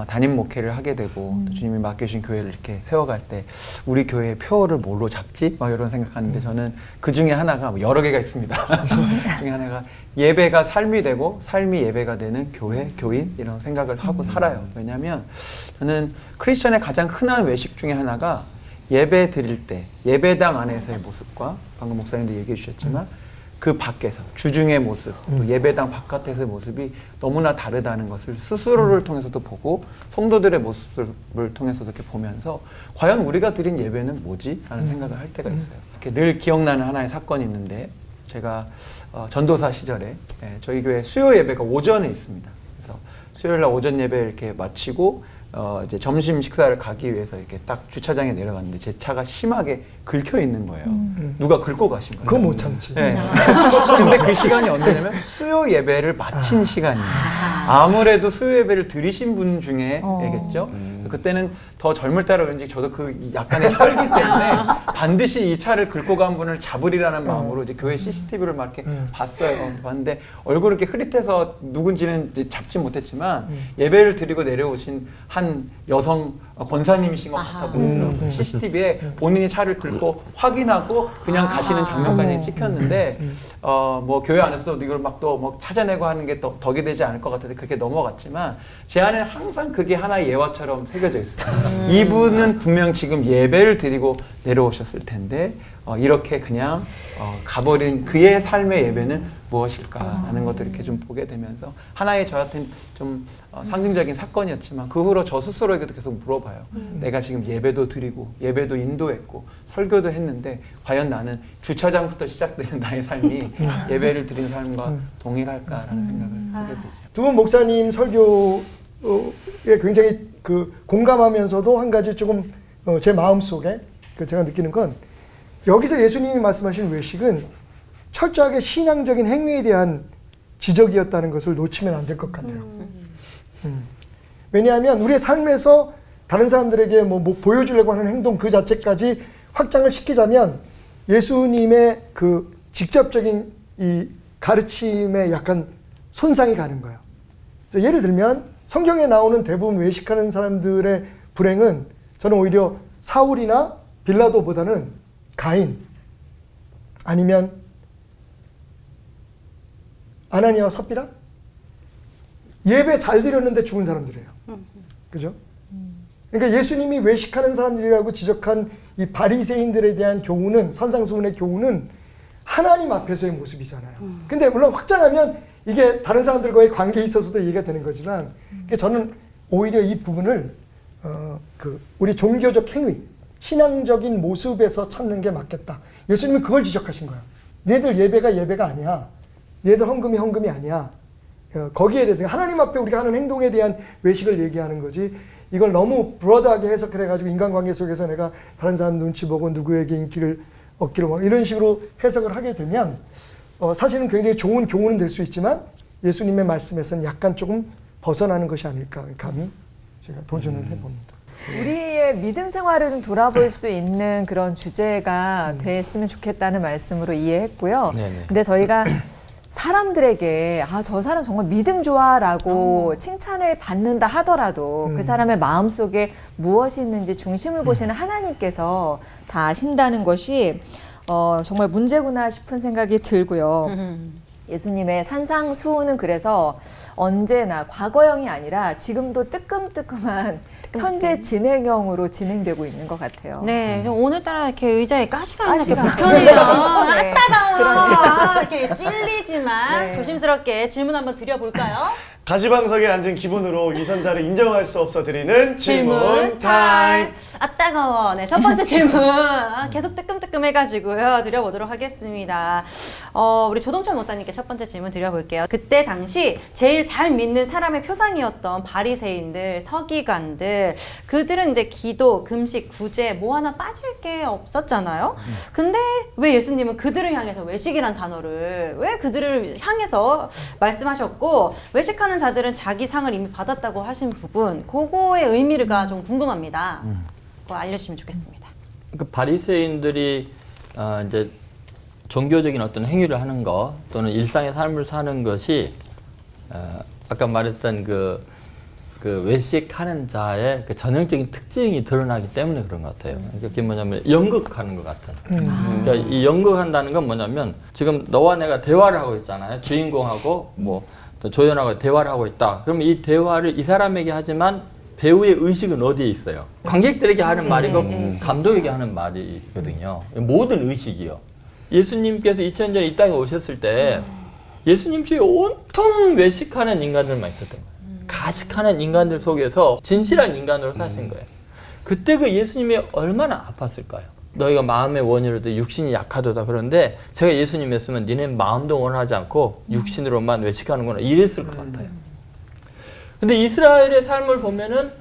[SPEAKER 4] 담임 목회를 하게 되고 또 주님이 맡겨주신 교회를 이렇게 세워갈 때 우리 교회의 표를 뭘로 잡지? 막 이런 생각하는데 저는 그 중에 하나가 여러 개가 있습니다. 그 중에 하나가 예배가 삶이 되고 삶이 예배가 되는 교회, 교인 이런 생각을 하고 살아요. 왜냐하면 저는 크리스천의 가장 흔한 외식 중에 하나가 예배 드릴 때 예배당 안에서의 모습과 방금 목사님도 얘기해 주셨지만 그 밖에서 주중의 모습, 또 예배당 바깥에서의 모습이 너무나 다르다는 것을 스스로를 통해서도 보고 성도들의 모습을 통해서도 이렇게 보면서 과연 우리가 드린 예배는 뭐지? 라는 생각을 할 때가 있어요. 이렇게 늘 기억나는 하나의 사건이 있는데 제가 전도사 시절에 저희 교회 수요 예배가 오전에 있습니다. 그래서 수요일 날 오전 예배 이렇게 마치고 이제 점심 식사를 가기 위해서 이렇게 딱 주차장에 내려갔는데 제 차가 심하게 긁혀 있는 거예요. 누가 긁고 가신 거예요.
[SPEAKER 2] 그건 못 참지.
[SPEAKER 4] 네. 근데 그 시간이 언제냐면 수요 예배를 마친 시간이에요. 아무래도 수요 예배를 들으신 분 중에겠죠. 그때는 더 젊을 때라 그런지 저도 그 약간의 혈기 때문에 반드시 이 차를 긁고 간 분을 잡으리라는 마음으로 이제 교회 CCTV를 막 이렇게 봤어요. 봤는데 얼굴이 이렇게 흐릿해서 누군지는 이제 잡지 못했지만 예배를 드리고 내려오신 한 여성 권사님이신 것 같아 보이더라고요. CCTV에 본인이 차를 긁고 확인하고 그냥 가시는 장면까지 찍혔는데 뭐 교회 안에서도 이걸 막 또 뭐 찾아내고 하는 게 덕이 되지 않을 것 같아서 그렇게 넘어갔지만 제 안에는 항상 그게 하나의 예화처럼 새겨져 있어요. 이분은 분명 지금 예배를 드리고 내려오셨을 텐데 이렇게 그냥 가버린 그의 삶의 예배는 무엇일까라는 것들을 이렇게 좀 보게 되면서 하나의 저한테는 좀 상징적인 사건이었지만 그 후로 저 스스로에게도 계속 물어봐요. 내가 지금 예배도 드리고 예배도 인도했고 설교도 했는데 과연 나는 주차장부터 시작되는 나의 삶이 예배를 드리는 삶과 동일할까라는 생각을 하게 되죠.
[SPEAKER 2] 두 분 목사님 설교에 굉장히 그 공감하면서도 한 가지 조금 제 마음속에 제가 느끼는 건 여기서 예수님이 말씀하신 외식은 철저하게 신앙적인 행위에 대한 지적이었다는 것을 놓치면 안 될 것 같아요. 왜냐하면 우리의 삶에서 다른 사람들에게 뭐 보여주려고 하는 행동 그 자체까지 확장을 시키자면 예수님의 그 직접적인 이 가르침에 약간 손상이 가는 거예요. 그래서 예를 들면 성경에 나오는 대부분 외식하는 사람들의 불행은 저는 오히려 사울이나 빌라도보다는 가인 아니면 아나니아와 삽비라 예배 잘 드렸는데 죽은 사람들이에요. 그죠? 그러니까 예수님이 외식하는 사람들이라고 지적한 이 바리새인들에 대한 교훈은 선상수훈의 교훈은 하나님 앞에서의 모습이잖아요. 근데 물론 확장하면 이게 다른 사람들과의 관계에 있어서도 이해가 되는 거지만 저는 오히려 이 부분을 우리 종교적 행위, 신앙적인 모습에서 찾는 게 맞겠다. 예수님은 그걸 지적하신 거예요. 너희들 예배가 아니야. 너희들 헌금이 아니야. 거기에 대해서 하나님 앞에 우리가 하는 행동에 대한 외식을 얘기하는 거지. 이걸 너무 브로드하게 해석을 해가지고 인간관계 속에서 내가 다른 사람 눈치 보고 누구에게 인기를 얻기를 원하는 이런 식으로 해석을 하게 되면 사실은 굉장히 좋은 교훈은 될 수 있지만 예수님의 말씀에서는 약간 조금 벗어나는 것이 아닐까 감히 제가 도전을 해봅니다.
[SPEAKER 1] 우리의 믿음 생활을 좀 돌아볼 수 있는 그런 주제가 됐으면 좋겠다는 말씀으로 이해했고요.
[SPEAKER 3] 네네.
[SPEAKER 1] 근데 저희가 사람들에게 저 사람 정말 믿음 좋아라고 칭찬을 받는다 하더라도 그 사람의 마음속에 무엇이 있는지 중심을 보시는 하나님께서 다 아신다는 것이 정말 문제구나 싶은 생각이 들고요. 예수님의 산상수훈은 그래서 언제나 과거형이 아니라 지금도 뜨끔뜨끔한 현재 진행형으로 진행되고 있는 것 같아요.
[SPEAKER 5] 네, 좀 오늘따라 이렇게 의자에 가시가 있는 게
[SPEAKER 1] 가시가.
[SPEAKER 5] 불편해요.
[SPEAKER 1] 네.
[SPEAKER 5] 따가워. 이렇게 찔리지만
[SPEAKER 1] 네.
[SPEAKER 5] 조심스럽게 질문 한번 드려볼까요?
[SPEAKER 6] 가시방석에 앉은 기분으로 위선자를 인정할 수 없어 드리는 질문 타임.
[SPEAKER 5] 따가워. 네, 첫 번째 질문 계속 뜨끔뜨끔해가지고요 드려보도록 하겠습니다. 우리 조동철 목사님께 첫 번째 질문 드려볼게요. 그때 당시 제일 잘 믿는 사람의 표상이었던 바리새인들, 서기관들, 그들은 이제 기도, 금식, 구제 뭐 하나 빠질 게 없었잖아요. 근데 왜 예수님은 그들을 향해서 외식이란 단어를 왜 그들을 향해서 말씀하셨고 외식하는 자들은 자기 상을 이미 받았다고 하신 부분, 그거의 의미가 좀 궁금합니다. 그거 알려주시면 좋겠습니다.
[SPEAKER 3] 그 바리새인들이 이제 종교적인 어떤 행위를 하는 것 또는 일상의 삶을 사는 것이 아까 말했던 그 외식하는 자의 그 전형적인 특징이 드러나기 때문에 그런 것 같아요. 그게 뭐냐면 연극하는 것 같은. 그러니까 이 연극한다는 건 뭐냐면 지금 너와 내가 대화를 하고 있잖아요. 주인공하고 뭐 또 조연하고 대화를 하고 있다. 그러면 이 대화를 이 사람에게 하지만 배우의 의식은 어디에 있어요? 관객들에게 하는 말이고 감독에게 하는 말이거든요. 모든 의식이요. 예수님께서 2000년 전에 이 땅에 오셨을 때 예수님 주위에 온통 외식하는 인간들만 있었던 거예요. 가식하는 인간들 속에서 진실한 인간으로 사신 거예요. 그때 그 예수님이 얼마나 아팠을까요? 너희가 마음의 원이로도 육신이 약하도다. 그런데 제가 예수님이었으면 니네 마음도 원하지 않고 육신으로만 외식하는구나 이랬을 것 같아요. 근데 이스라엘의 삶을 보면은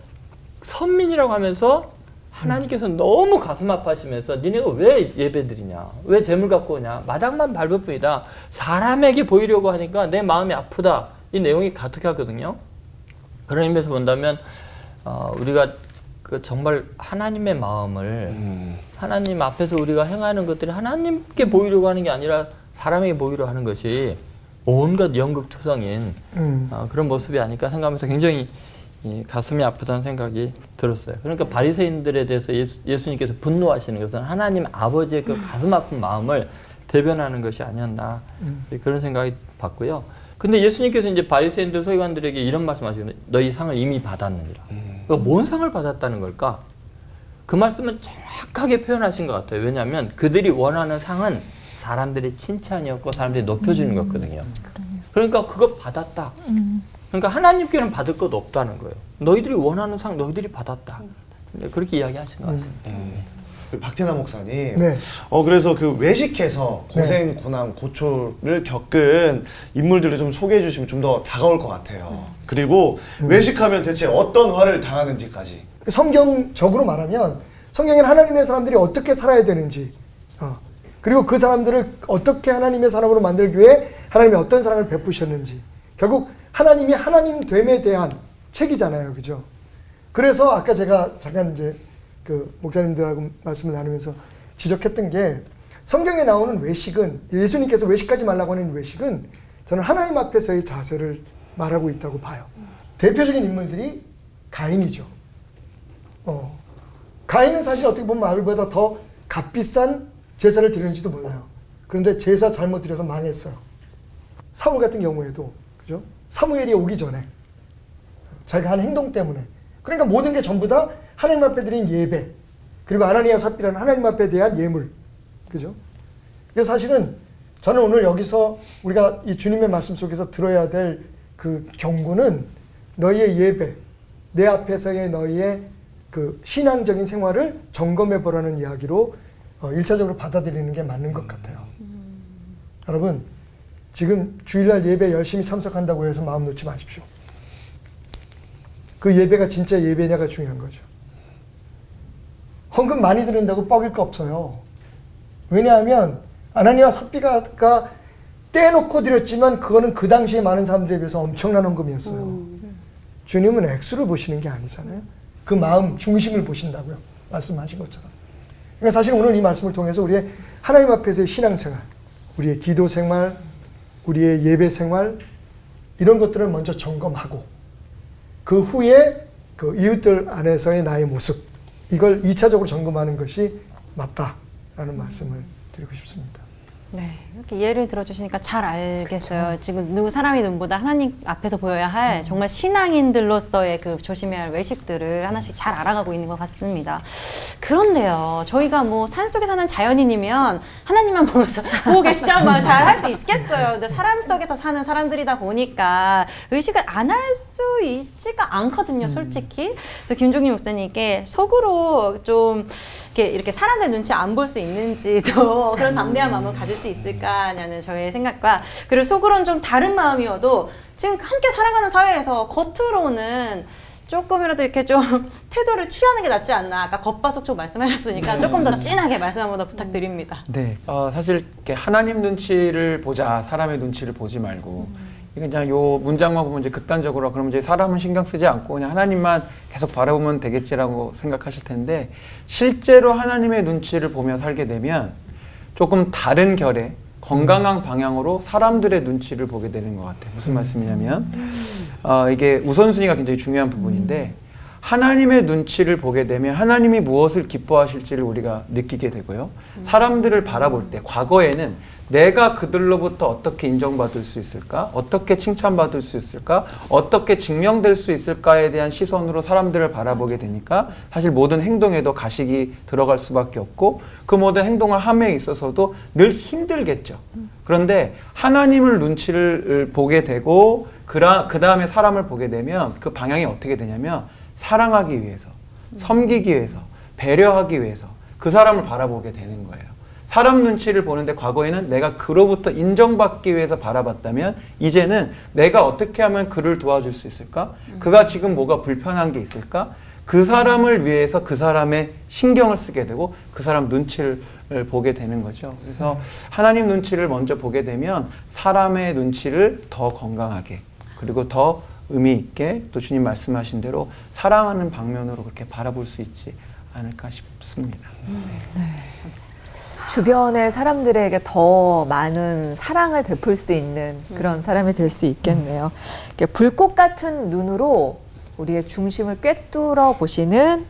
[SPEAKER 3] 선민이라고 하면서 하나님께서 너무 가슴 아파하시면서 니네가 왜 예배드리냐, 왜 재물 갖고 오냐, 마당만 밟을 뿐이다. 사람에게 보이려고 하니까 내 마음이 아프다. 이 내용이 가득하거든요. 그런 의미에서 본다면 우리가 그 정말 하나님의 마음을 하나님 앞에서 우리가 행하는 것들이 하나님께 보이려고 하는 게 아니라 사람에게 보이려고 하는 것이 온갖 연극투성인 그런 모습이 아닐까 생각하면서 굉장히 가슴이 아프다는 생각이 들었어요. 그러니까 바리새인들에 대해서 예수님께서 분노하시는 것은 하나님 아버지의 그 가슴 아픈 마음을 대변하는 것이 아니었나 그런 생각이 봤고요. 근데 예수님께서 이제 바리새인들 서기관들에게 이런 말씀하시거든요. 너희 상을 이미 받았느니라. 그러니까 뭔 상을 받았다는 걸까? 그 말씀은 정확하게 표현하신 것 같아요. 왜냐하면 그들이 원하는 상은 사람들의 칭찬이었고 사람들이 높여주는 거거든요. 그러니까 그거 받았다. 그러니까 하나님께는 받을 것 없다는 거예요. 너희들이 원하는 상 너희들이 받았다. 그렇게 이야기하신 것 같습니다.
[SPEAKER 6] 박태남 목사님.
[SPEAKER 2] 네.
[SPEAKER 6] 그래서 그 외식해서 고생, 고난, 고초를 겪은 인물들을 좀 소개해 주시면 좀 더 다가올 것 같아요. 그리고 외식하면 대체 어떤 화를 당하는지까지.
[SPEAKER 2] 성경적으로 말하면 성경에는 하나님의 사람들이 어떻게 살아야 되는지 그리고 그 사람들을 어떻게 하나님의 사람으로 만들기 위해 하나님이 어떤 사랑을 베푸셨는지 결국 하나님이 하나님 됨에 대한 책이잖아요. 그죠? 그래서 아까 제가 잠깐 이제 그 목사님들하고 말씀을 나누면서 지적했던 게 성경에 나오는 외식은 예수님께서 외식하지 말라고 하는 외식은 저는 하나님 앞에서의 자세를 말하고 있다고 봐요. 대표적인 인물들이 가인이죠. 가인은 사실 어떻게 보면 아벨보다 더 값비싼 제사를 드렸는지도 몰라요. 그런데 제사 잘못 드려서 망했어요. 사울 같은 경우에도 그죠? 사무엘이 오기 전에 자기가 한 행동 때문에 그러니까 모든 게 전부 다 하나님 앞에 드린 예배 그리고 아나니아 삽비라는 하나님 앞에 대한 예물 그죠? 그래서 사실은 저는 오늘 여기서 우리가 이 주님의 말씀 속에서 들어야 될 그 경고는 너희의 예배 내 앞에서의 너희의 그 신앙적인 생활을 점검해 보라는 이야기로 1차적으로 받아들이는 게 맞는 것 같아요. 여러분 지금 주일날 예배 열심히 참석한다고 해서 마음 놓지 마십시오. 그 예배가 진짜 예배냐가 중요한 거죠. 헌금 많이 드린다고 뻐길 거 없어요. 왜냐하면 아나니와 삽비라가 떼놓고 드렸지만 그거는 그 당시에 많은 사람들에 비해서 엄청난 헌금이었어요. 주님은 액수를 보시는 게 아니잖아요. 그 마음 중심을 보신다고요. 말씀하신 것처럼. 그러니까 사실 오늘 이 말씀을 통해서 우리의 하나님 앞에서의 신앙생활, 우리의 기도 생활, 우리의 예배 생활 이런 것들을 먼저 점검하고 그 후에 그 이웃들 안에서의 나의 모습 이걸 2차적으로 점검하는 것이 맞다라는 말씀을 드리고 싶습니다.
[SPEAKER 5] 네, 이렇게 예를 들어주시니까 잘 알겠어요. 지금 누구 사람의 눈보다 하나님 앞에서 보여야 할 정말 신앙인들로서의 그 조심해야 할 외식들을 하나씩 잘 알아가고 있는 것 같습니다. 그런데요, 저희가 뭐 산속에 사는 자연인이면 하나님만 보면서 보고 계시죠? 뭐 잘 할 수 있겠어요. 근데 사람 속에서 사는 사람들이다 보니까 의식을 안 할 수 있지가 않거든요, 솔직히. 저 김종민 목사님께 속으로 좀 이렇게 사람들 눈치 안 볼 수 있는지도 그런 담대한 마음을 가질 수 있을까냐는 저의 생각과, 그리고 속으로는 좀 다른 마음이어도 지금 함께 살아가는 사회에서 겉으로는 조금이라도 이렇게 좀 태도를 취하는 게 낫지 않나. 아까 겉바속촉 말씀하셨으니까 조금 더 진하게 말씀 한번 더 부탁드립니다.
[SPEAKER 4] 네, 사실 이렇게 하나님 눈치를 보자, 사람의 눈치를 보지 말고. 이게 그냥 요 문장만 보면 이제 극단적으로 그러면 이제 사람은 신경 쓰지 않고 그냥 하나님만 계속 바라보면 되겠지라고 생각하실 텐데, 실제로 하나님의 눈치를 보며 살게 되면 조금 다른 결의 건강한 방향으로 사람들의 눈치를 보게 되는 것 같아요. 무슨 말씀이냐면 이게 우선순위가 굉장히 중요한 부분인데, 하나님의 눈치를 보게 되면 하나님이 무엇을 기뻐하실지를 우리가 느끼게 되고요. 사람들을 바라볼 때 과거에는 내가 그들로부터 어떻게 인정받을 수 있을까? 어떻게 칭찬받을 수 있을까? 어떻게 증명될 수 있을까에 대한 시선으로 사람들을 바라보게 되니까 사실 모든 행동에도 가식이 들어갈 수밖에 없고 그 모든 행동을 함에 있어서도 늘 힘들겠죠. 그런데 하나님을 눈치를 보게 되고 그 다음에 사람을 보게 되면 그 방향이 어떻게 되냐면 사랑하기 위해서, 섬기기 위해서, 배려하기 위해서 그 사람을 바라보게 되는 거예요. 사람 눈치를 보는데 과거에는 내가 그로부터 인정받기 위해서 바라봤다면 이제는 내가 어떻게 하면 그를 도와줄 수 있을까? 그가 지금 뭐가 불편한 게 있을까? 그 사람을 위해서 그 사람의 신경을 쓰게 되고 그 사람 눈치를 보게 되는 거죠. 그래서 하나님 눈치를 먼저 보게 되면 사람의 눈치를 더 건강하게 그리고 더 의미 있게 또 주님 말씀하신 대로 사랑하는 방면으로 그렇게 바라볼 수 있지 않을까 싶습니다. 네.
[SPEAKER 1] 주변의 사람들에게 더 많은 사랑을 베풀 수 있는 그런 사람이 될 수 있겠네요. 불꽃 같은 눈으로 우리의 중심을 꿰뚫어 보시는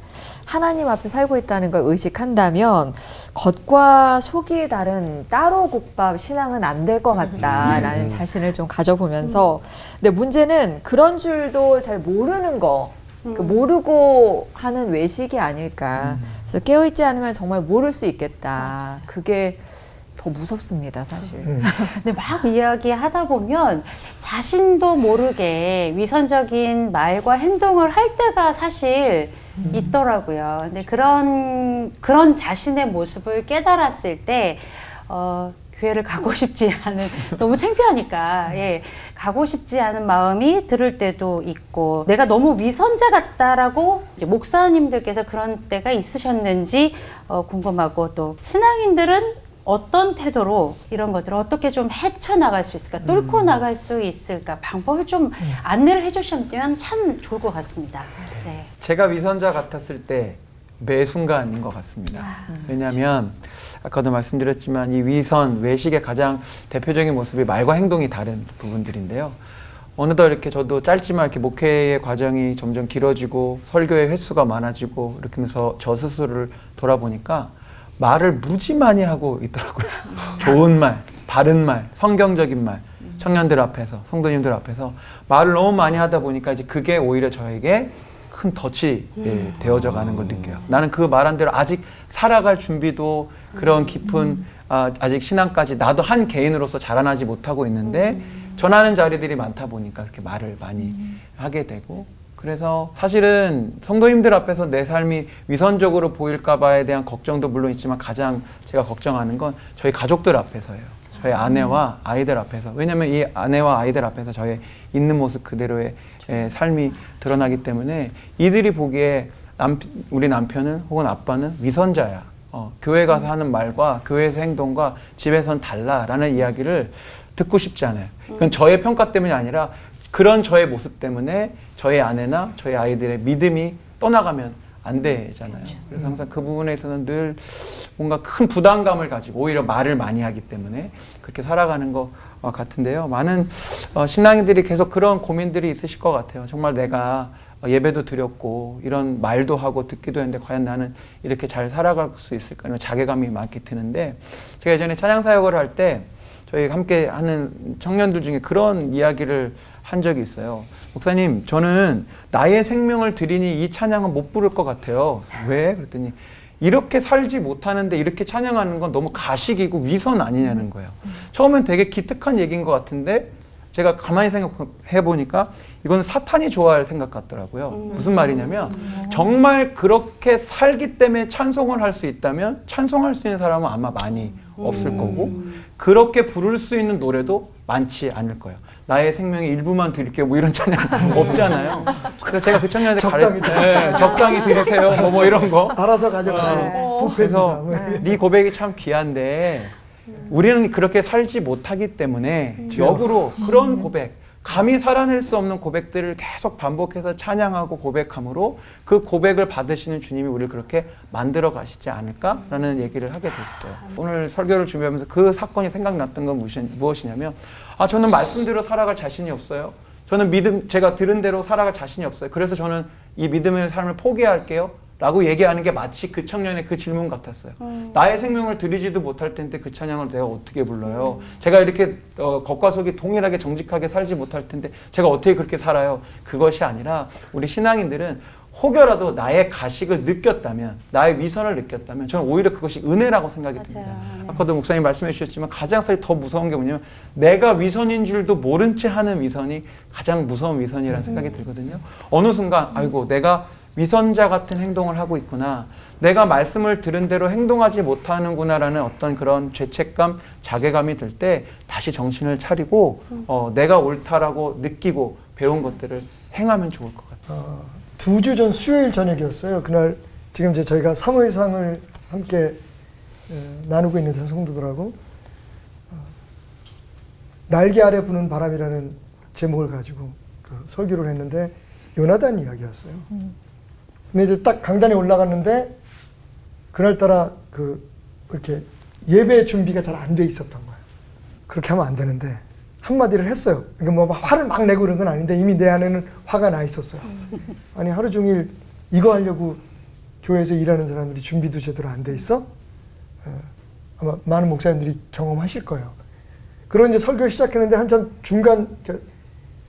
[SPEAKER 1] 하나님 앞에 살고 있다는 걸 의식한다면 겉과 속이 다른 따로 국밥 신앙은 안 될 것 같다라는 자신을 좀 가져보면서, 근데 문제는 그런 줄도 잘 모르는 거, 모르고 하는 외식이 아닐까. 그래서 깨어있지 않으면 정말 모를 수 있겠다. 그게 더 무섭습니다, 사실.
[SPEAKER 7] 근데 막 이야기하다 보면 자신도 모르게 위선적인 말과 행동을 할 때가 사실 있더라고요. 근데 그런 자신의 모습을 깨달았을 때 교회를 가고 싶지 않은, 너무 창피하니까, 예, 가고 싶지 않은 마음이 들을 때도 있고, 내가 너무 위선자 같다라고 이제 목사님들께서 그런 때가 있으셨는지 궁금하고, 또 신앙인들은 어떤 태도로 이런 것들을 어떻게 좀 헤쳐나갈 수 있을까, 뚫고 나갈 수 있을까, 방법을 좀 안내를 해주시면 참 좋을 것 같습니다. 네.
[SPEAKER 4] 제가 위선자 같았을 때 매 순간인 것 같습니다. 왜냐하면 아까도 말씀드렸지만 이 위선, 외식의 가장 대표적인 모습이 말과 행동이 다른 부분들인데요. 어느덧 이렇게 저도 짧지만 이렇게 목회의 과정이 점점 길어지고 설교의 횟수가 많아지고 이렇게 하면서 저 스스로를 돌아보니까 말을 무지 많이 하고 있더라고요. 좋은 말, 바른 말, 성경적인 말, 청년들 앞에서, 성도님들 앞에서 말을 너무 많이 하다 보니까 이제 그게 오히려 저에게 큰 덫이 되어져 가는 걸 느껴요. 나는 그 말한 대로 아직 살아갈 준비도 그런 깊은 아직 신앙까지 나도 한 개인으로서 자라나지 못하고 있는데 전하는 자리들이 많다 보니까 이렇게 말을 많이 하게 되고, 그래서 사실은 성도님들 앞에서 내 삶이 위선적으로 보일까 봐에 대한 걱정도 물론 있지만 가장 제가 걱정하는 건 저희 가족들 앞에서예요. 저희 아내와 아이들 앞에서. 왜냐하면 이 아내와 아이들 앞에서 저의 있는 모습 그대로의 삶이 드러나기 때문에 이들이 보기에 우리 남편은 혹은 아빠는 위선자야 교회 가서 하는 말과 교회에서 행동과 집에선 달라라는 이야기를 듣고 싶지 않아요. 그건 저의 평가 때문이 아니라 그런 저의 모습 때문에 저희 아내나 저희 아이들의 믿음이 떠나가면 안 되잖아요. 그래서 항상 그 부분에 있어서는 늘 뭔가 큰 부담감을 가지고 오히려 말을 많이 하기 때문에 그렇게 살아가는 것 같은데요. 많은 신앙인들이 계속 그런 고민들이 있으실 것 같아요. 정말 내가 예배도 드렸고 이런 말도 하고 듣기도 했는데 과연 나는 이렇게 잘 살아갈 수 있을까? 이런 자괴감이 많게 드는데 제가 예전에 찬양 사역을 할 때 저희 함께 하는 청년들 중에 그런 이야기를 한 적이 있어요. 목사님, 저는 나의 생명을 드리니 이 찬양은 못 부를 것 같아요. 왜? 그랬더니 이렇게 살지 못하는데 이렇게 찬양하는 건 너무 가식이고 위선 아니냐는 거예요. 처음엔 되게 기특한 얘기인 것 같은데 제가 가만히 생각해 보니까 이건 사탄이 좋아할 생각 같더라고요. 무슨 말이냐면 정말 그렇게 살기 때문에 찬송을 할 수 있다면 찬송할 수 있는 사람은 아마 많이 없을 거고 그렇게 부를 수 있는 노래도 많지 않을 거예요. 나의 생명의 일부만 드릴게요. 뭐 이런 찬양 없잖아요. 그래서 제가 그 청년한테 적당히 드리세요. 뭐 이런 거.
[SPEAKER 2] 알아서 가져가세요.
[SPEAKER 4] 그래서 네 고백이 참 귀한데 우리는 그렇게 살지 못하기 때문에 역으로 그런 고백, 감히 살아낼 수 없는 고백들을 계속 반복해서 찬양하고 고백함으로 그 고백을 받으시는 주님이 우리를 그렇게 만들어 가시지 않을까라는 얘기를 하게 됐어요. 오늘 설교를 준비하면서 그 사건이 생각났던 건 무엇이냐면 저는 말씀대로 살아갈 자신이 없어요. 저는 제가 들은 대로 살아갈 자신이 없어요. 그래서 저는 이 믿음의 삶을 포기할게요. 라고 얘기하는 게 마치 그 청년의 그 질문 같았어요. 나의 생명을 드리지도 못할 텐데 그 찬양을 내가 어떻게 불러요? 제가 이렇게 겉과 속이 동일하게 정직하게 살지 못할 텐데 제가 어떻게 그렇게 살아요? 그것이 아니라 우리 신앙인들은 혹여라도 나의 가식을 느꼈다면, 나의 위선을 느꼈다면 저는 오히려 그것이 은혜라고 생각이 듭니다. 아까도 목사님 말씀해 주셨지만 가장 더 무서운 게 뭐냐면 내가 위선인 줄도 모른 채 하는 위선이 가장 무서운 위선이라는 생각이 들거든요. 어느 순간 아이고 내가 위선자 같은 행동을 하고 있구나. 내가 말씀을 들은 대로 행동하지 못하는구나라는 어떤 그런 죄책감, 자괴감이 들 때 다시 정신을 차리고 내가 옳다라고 느끼고 배운 것들을 행하면 좋을 것 같아요.
[SPEAKER 2] 2주 전 수요일 저녁이었어요. 그날 지금 이제 저희가 사무회상을 함께 나누고 있는 성도들하고 날개 아래 부는 바람이라는 제목을 가지고 그 설교를 했는데 요나단 이야기였어요. 근데 이제 딱 강단에 올라갔는데 그날따라 이렇게 예배 준비가 잘 안 돼 있었던 거예요. 그렇게 하면 안 되는데 한마디를 했어요. 그러니까 뭐 화를 막 내고 그런 건 아닌데 이미 내 안에는 화가 나 있었어요. 아니 하루 종일 이거 하려고 교회에서 일하는 사람들이 준비도 제대로 안 돼 있어? 아마 많은 목사님들이 경험하실 거예요. 그런 이제 설교를 시작했는데 한참 중간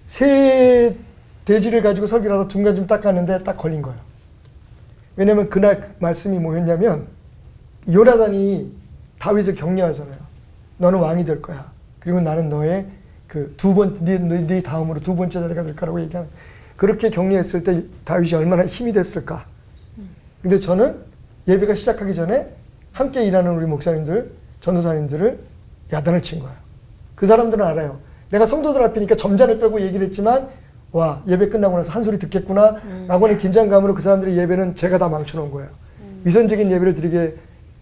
[SPEAKER 2] 새 돼지를 가지고 설교를 하다 중간 좀 닦았는데 딱 걸린 거예요. 왜냐면 그날 말씀이 뭐였냐면 요나단이 다윗을 격려하잖아요. 너는 왕이 될 거야. 그리고 나는 너의 네 다음으로 2번째 자리가 될 거라고 얘기하는. 그렇게 격려했을 때 다윗이 얼마나 힘이 됐을까. 근데 저는 예배가 시작하기 전에 함께 일하는 우리 목사님들, 전도사님들을 야단을 친 거예요. 그 사람들은 알아요. 내가 성도들 앞이니까 점잖을 떨고 얘기를 했지만 와 예배 끝나고 나서 한 소리 듣겠구나 라고 하는 긴장감으로 그 사람들의 예배는 제가 다 망쳐놓은 거예요. 위선적인 예배를 드리게.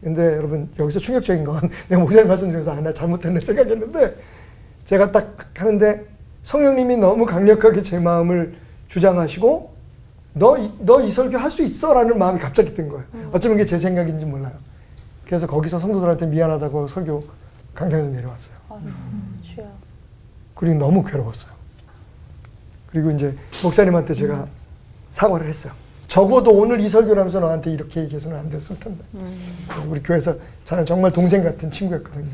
[SPEAKER 2] 근데 여러분 여기서 충격적인 건 내가 목사님 말씀드리면서 나 잘못했네 생각했는데 제가 딱 하는데 성령님이 너무 강력하게 제 마음을 주장하시고 너 이 설교 할 수 있어 라는 마음이 갑자기 든 거예요. 어쩌면 그게 제 생각인지 몰라요. 그래서 거기서 성도들한테 미안하다고 설교 강단에서 내려왔어요. 그리고 너무 괴로웠어요. 그리고 이제 목사님한테 제가 사과를 했어요. 적어도 오늘 이 설교를 하면서 너한테 이렇게 얘기해서는 안 됐을 텐데. 우리 교회에서 저는 정말 동생 같은 친구였거든요.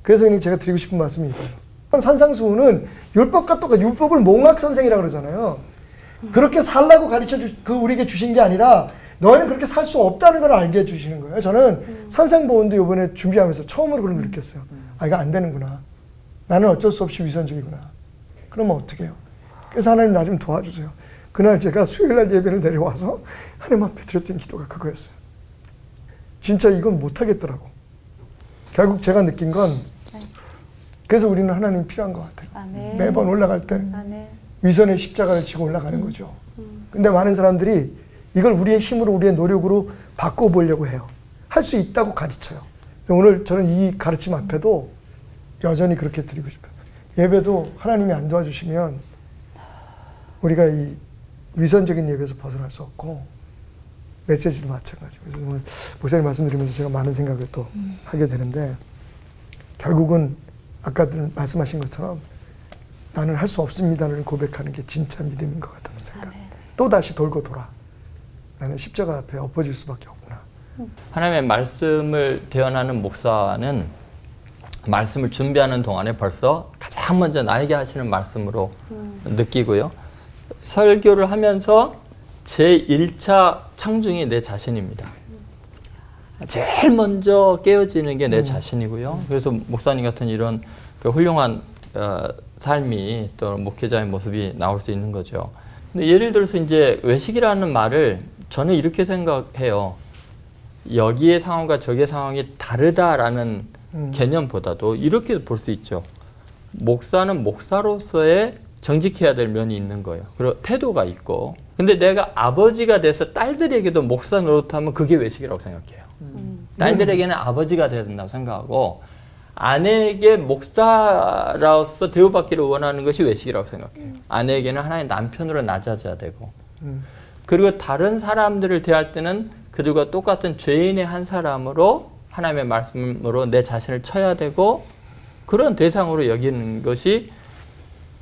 [SPEAKER 2] 그래서 제가 드리고 싶은 말씀이 이거예요. 산상수훈은 율법과 똑같이 율법을 몽학 선생이라고 그러잖아요. 그렇게 살라고 우리에게 주신 게 아니라 너희는 그렇게 살 수 없다는 걸 알게 해주시는 거예요. 저는 산상보훈도 이번에 준비하면서 처음으로 그런 걸 느꼈어요. 이거 안 되는구나. 나는 어쩔 수 없이 위선적이구나. 그러면 어떻게 해요? 그래서 하나님 나 좀 도와주세요. 그날 제가 수요일날 예배를 내려와서 하나님 앞에 드렸던 기도가 그거였어요. 진짜 이건 못하겠더라고. 결국 제가 느낀 건 그래서 우리는 하나님 필요한 것 같아요.
[SPEAKER 7] 아멘.
[SPEAKER 2] 매번 올라갈 때
[SPEAKER 7] 아멘.
[SPEAKER 2] 위선의 십자가를 지고 올라가는 거죠. 근데 많은 사람들이 이걸 우리의 힘으로 우리의 노력으로 바꿔보려고 해요. 할 수 있다고 가르쳐요. 오늘 저는 이 가르침 앞에도 여전히 그렇게 드리고 싶어요. 예배도 하나님이 안 도와주시면 우리가 이 위선적인 예배에서 벗어날 수 없고 메시지도 마찬가지고. 그래서 오늘 목사님 말씀 드리면서 제가 많은 생각을 또 하게 되는데 결국은 아까 말씀하신 것처럼 나는 할 수 없습니다를 고백하는 게 진짜 믿음인 것 같다는 생각. 또 다시 돌고 돌아. 나는 십자가 앞에 엎어질 수밖에 없구나.
[SPEAKER 3] 하나님의 말씀을 대언하는 목사는 말씀을 준비하는 동안에 벌써 가장 먼저 나에게 하시는 말씀으로 느끼고요. 설교를 하면서 제1차 청중이 내 자신입니다. 제일 먼저 깨어지는 게 내 자신이고요. 그래서 목사님 같은 이런 그 훌륭한 삶이 또 목회자의 모습이 나올 수 있는 거죠. 근데 예를 들어서 이제 외식이라는 말을 저는 이렇게 생각해요. 여기의 상황과 저기의 상황이 다르다라는 개념보다도 이렇게 볼 수 있죠. 목사는 목사로서의 정직해야 될 면이 있는 거예요. 그리고 태도가 있고. 근데 내가 아버지가 돼서 딸들에게도 목사 노릇하면 그게 외식이라고 생각해요. 딸들에게는 아버지가 돼야 된다고 생각하고 아내에게 목사로서 대우받기를 원하는 것이 외식이라고 생각해요. 아내에게는 하나의 남편으로 낮아져야 되고 그리고 다른 사람들을 대할 때는 그들과 똑같은 죄인의 한 사람으로 하나님의 말씀으로 내 자신을 쳐야 되고 그런 대상으로 여기는 것이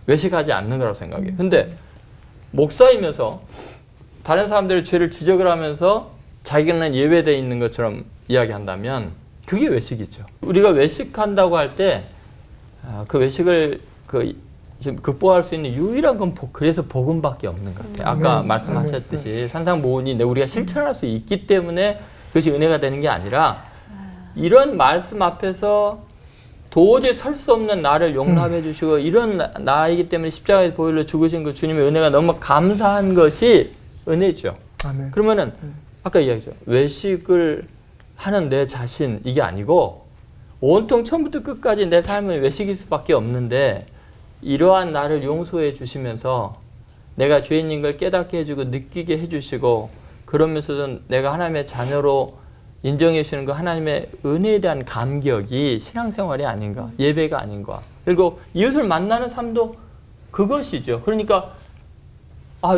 [SPEAKER 3] 외식하지 않는 거라고 생각해요. 근데 목사이면서 다른 사람들의 죄를 지적을 하면서 자기는 예외되어 있는 것처럼 이야기한다면 그게 외식이죠. 우리가 외식한다고 할 때 그 외식을 지금 극복할 수 있는 유일한 건 그래서 복음밖에 없는 것 같아요. 아까 말씀하셨듯이 산상보훈이 우리가 실천할 수 있기 때문에 그것이 은혜가 되는 게 아니라 이런 말씀 앞에서 도저히 설 수 없는 나를 용납해 주시고 이런 나이기 때문에 십자가에 보혈로 죽으신 그 주님의 은혜가 너무 감사한 것이 은혜죠.
[SPEAKER 2] 아멘.
[SPEAKER 3] 그러면은 아까 이야기했죠. 외식을 하는 내 자신 이게 아니고 온통 처음부터 끝까지 내 삶은 외식일 수밖에 없는데 이러한 나를 용서해 주시면서 내가 죄인인 걸 깨닫게 해주고 느끼게 해주시고 그러면서도 내가 하나님의 자녀로 인정해 주시는 그 하나님의 은혜에 대한 감격이 신앙생활이 아닌가, 예배가 아닌가. 그리고 이웃을 만나는 삶도 그것이죠. 그러니까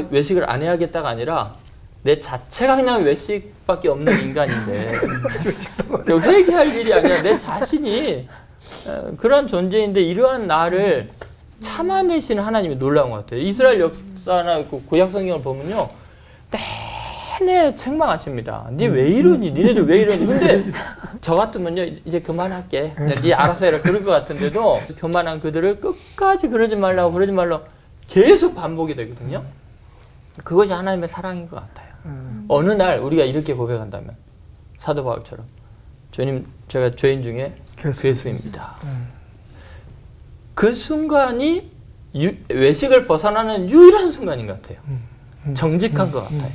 [SPEAKER 3] 외식을 안 해야겠다가 아니라 내 자체가 그냥 외식밖에 없는 인간인데 회개할 일이 아니라 내 자신이 그런 존재인데 이러한 나를 참아내시는 하나님이 놀라운 것 같아요. 이스라엘 역사나 구약 성경을 보면요. 내내 책망하십니다. 니 왜 이러니? 니네들 왜 이러니? 근데 저 같으면요. 이제 그만할게. 니 알아서 해라. 그럴 것 같은데도 교만한 그들을 끝까지 그러지 말라고 계속 반복이 되거든요. 그것이 하나님의 사랑인 것 같아요. 어느 날 우리가 이렇게 고백한다면 사도 바울처럼 주님 제가 죄인 중에 괴수입니다. 그 순간이 외식을 벗어나는 유일한 순간인 것 같아요. 정직한 것 같아요.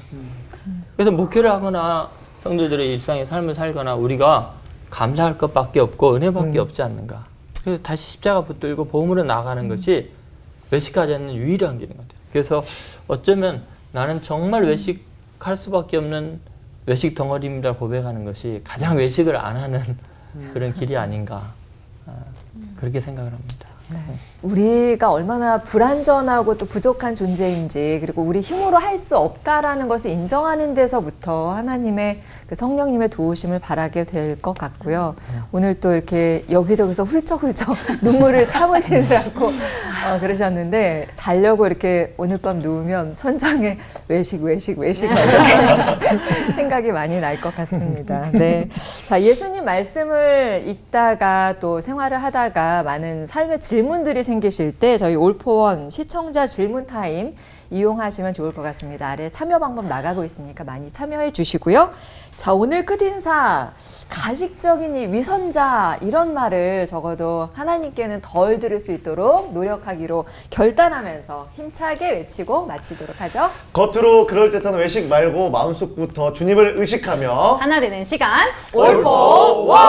[SPEAKER 3] 그래서 목회를 하거나 성도들의 일상의 삶을 살거나 우리가 감사할 것밖에 없고 은혜밖에 없지 않는가. 그래서 다시 십자가 붙들고 복음으로 나아가는 것이 외식하지 않는 유일한 길인 것 같아요. 그래서 어쩌면 나는 정말 외식할 수밖에 없는 외식 덩어리입니다 고백하는 것이 가장 외식을 안 하는 그런 길이 아닌가 그렇게 생각을 합니다.
[SPEAKER 1] 네. 우리가 얼마나 불완전하고 또 부족한 존재인지 그리고 우리 힘으로 할 수 없다라는 것을 인정하는 데서부터 하나님의 그 성령님의 도우심을 바라게 될 것 같고요. 오늘 또 이렇게 여기저기서 훌쩍훌쩍 눈물을 참으시느라고 그러셨는데 자려고 이렇게 오늘 밤 누우면 천장에 외식 생각이 많이 날 것 같습니다. 네. 자, 예수님 말씀을 읽다가 또 생활을 하다가 많은 삶의 질문들이 생기실 때 저희 올포원 시청자 질문 타임 이용하시면 좋을 것 같습니다. 아래 참여 방법 나가고 있으니까 많이 참여해 주시고요. 자, 오늘 끝인사 가식적인 이 위선자 이런 말을 적어도 하나님께는 덜 들을 수 있도록 노력하기로 결단하면서 힘차게 외치고 마치도록 하죠.
[SPEAKER 6] 겉으로 그럴듯한 외식 말고 마음속부터 주님을 의식하며
[SPEAKER 5] 하나 되는 시간
[SPEAKER 6] 올포원!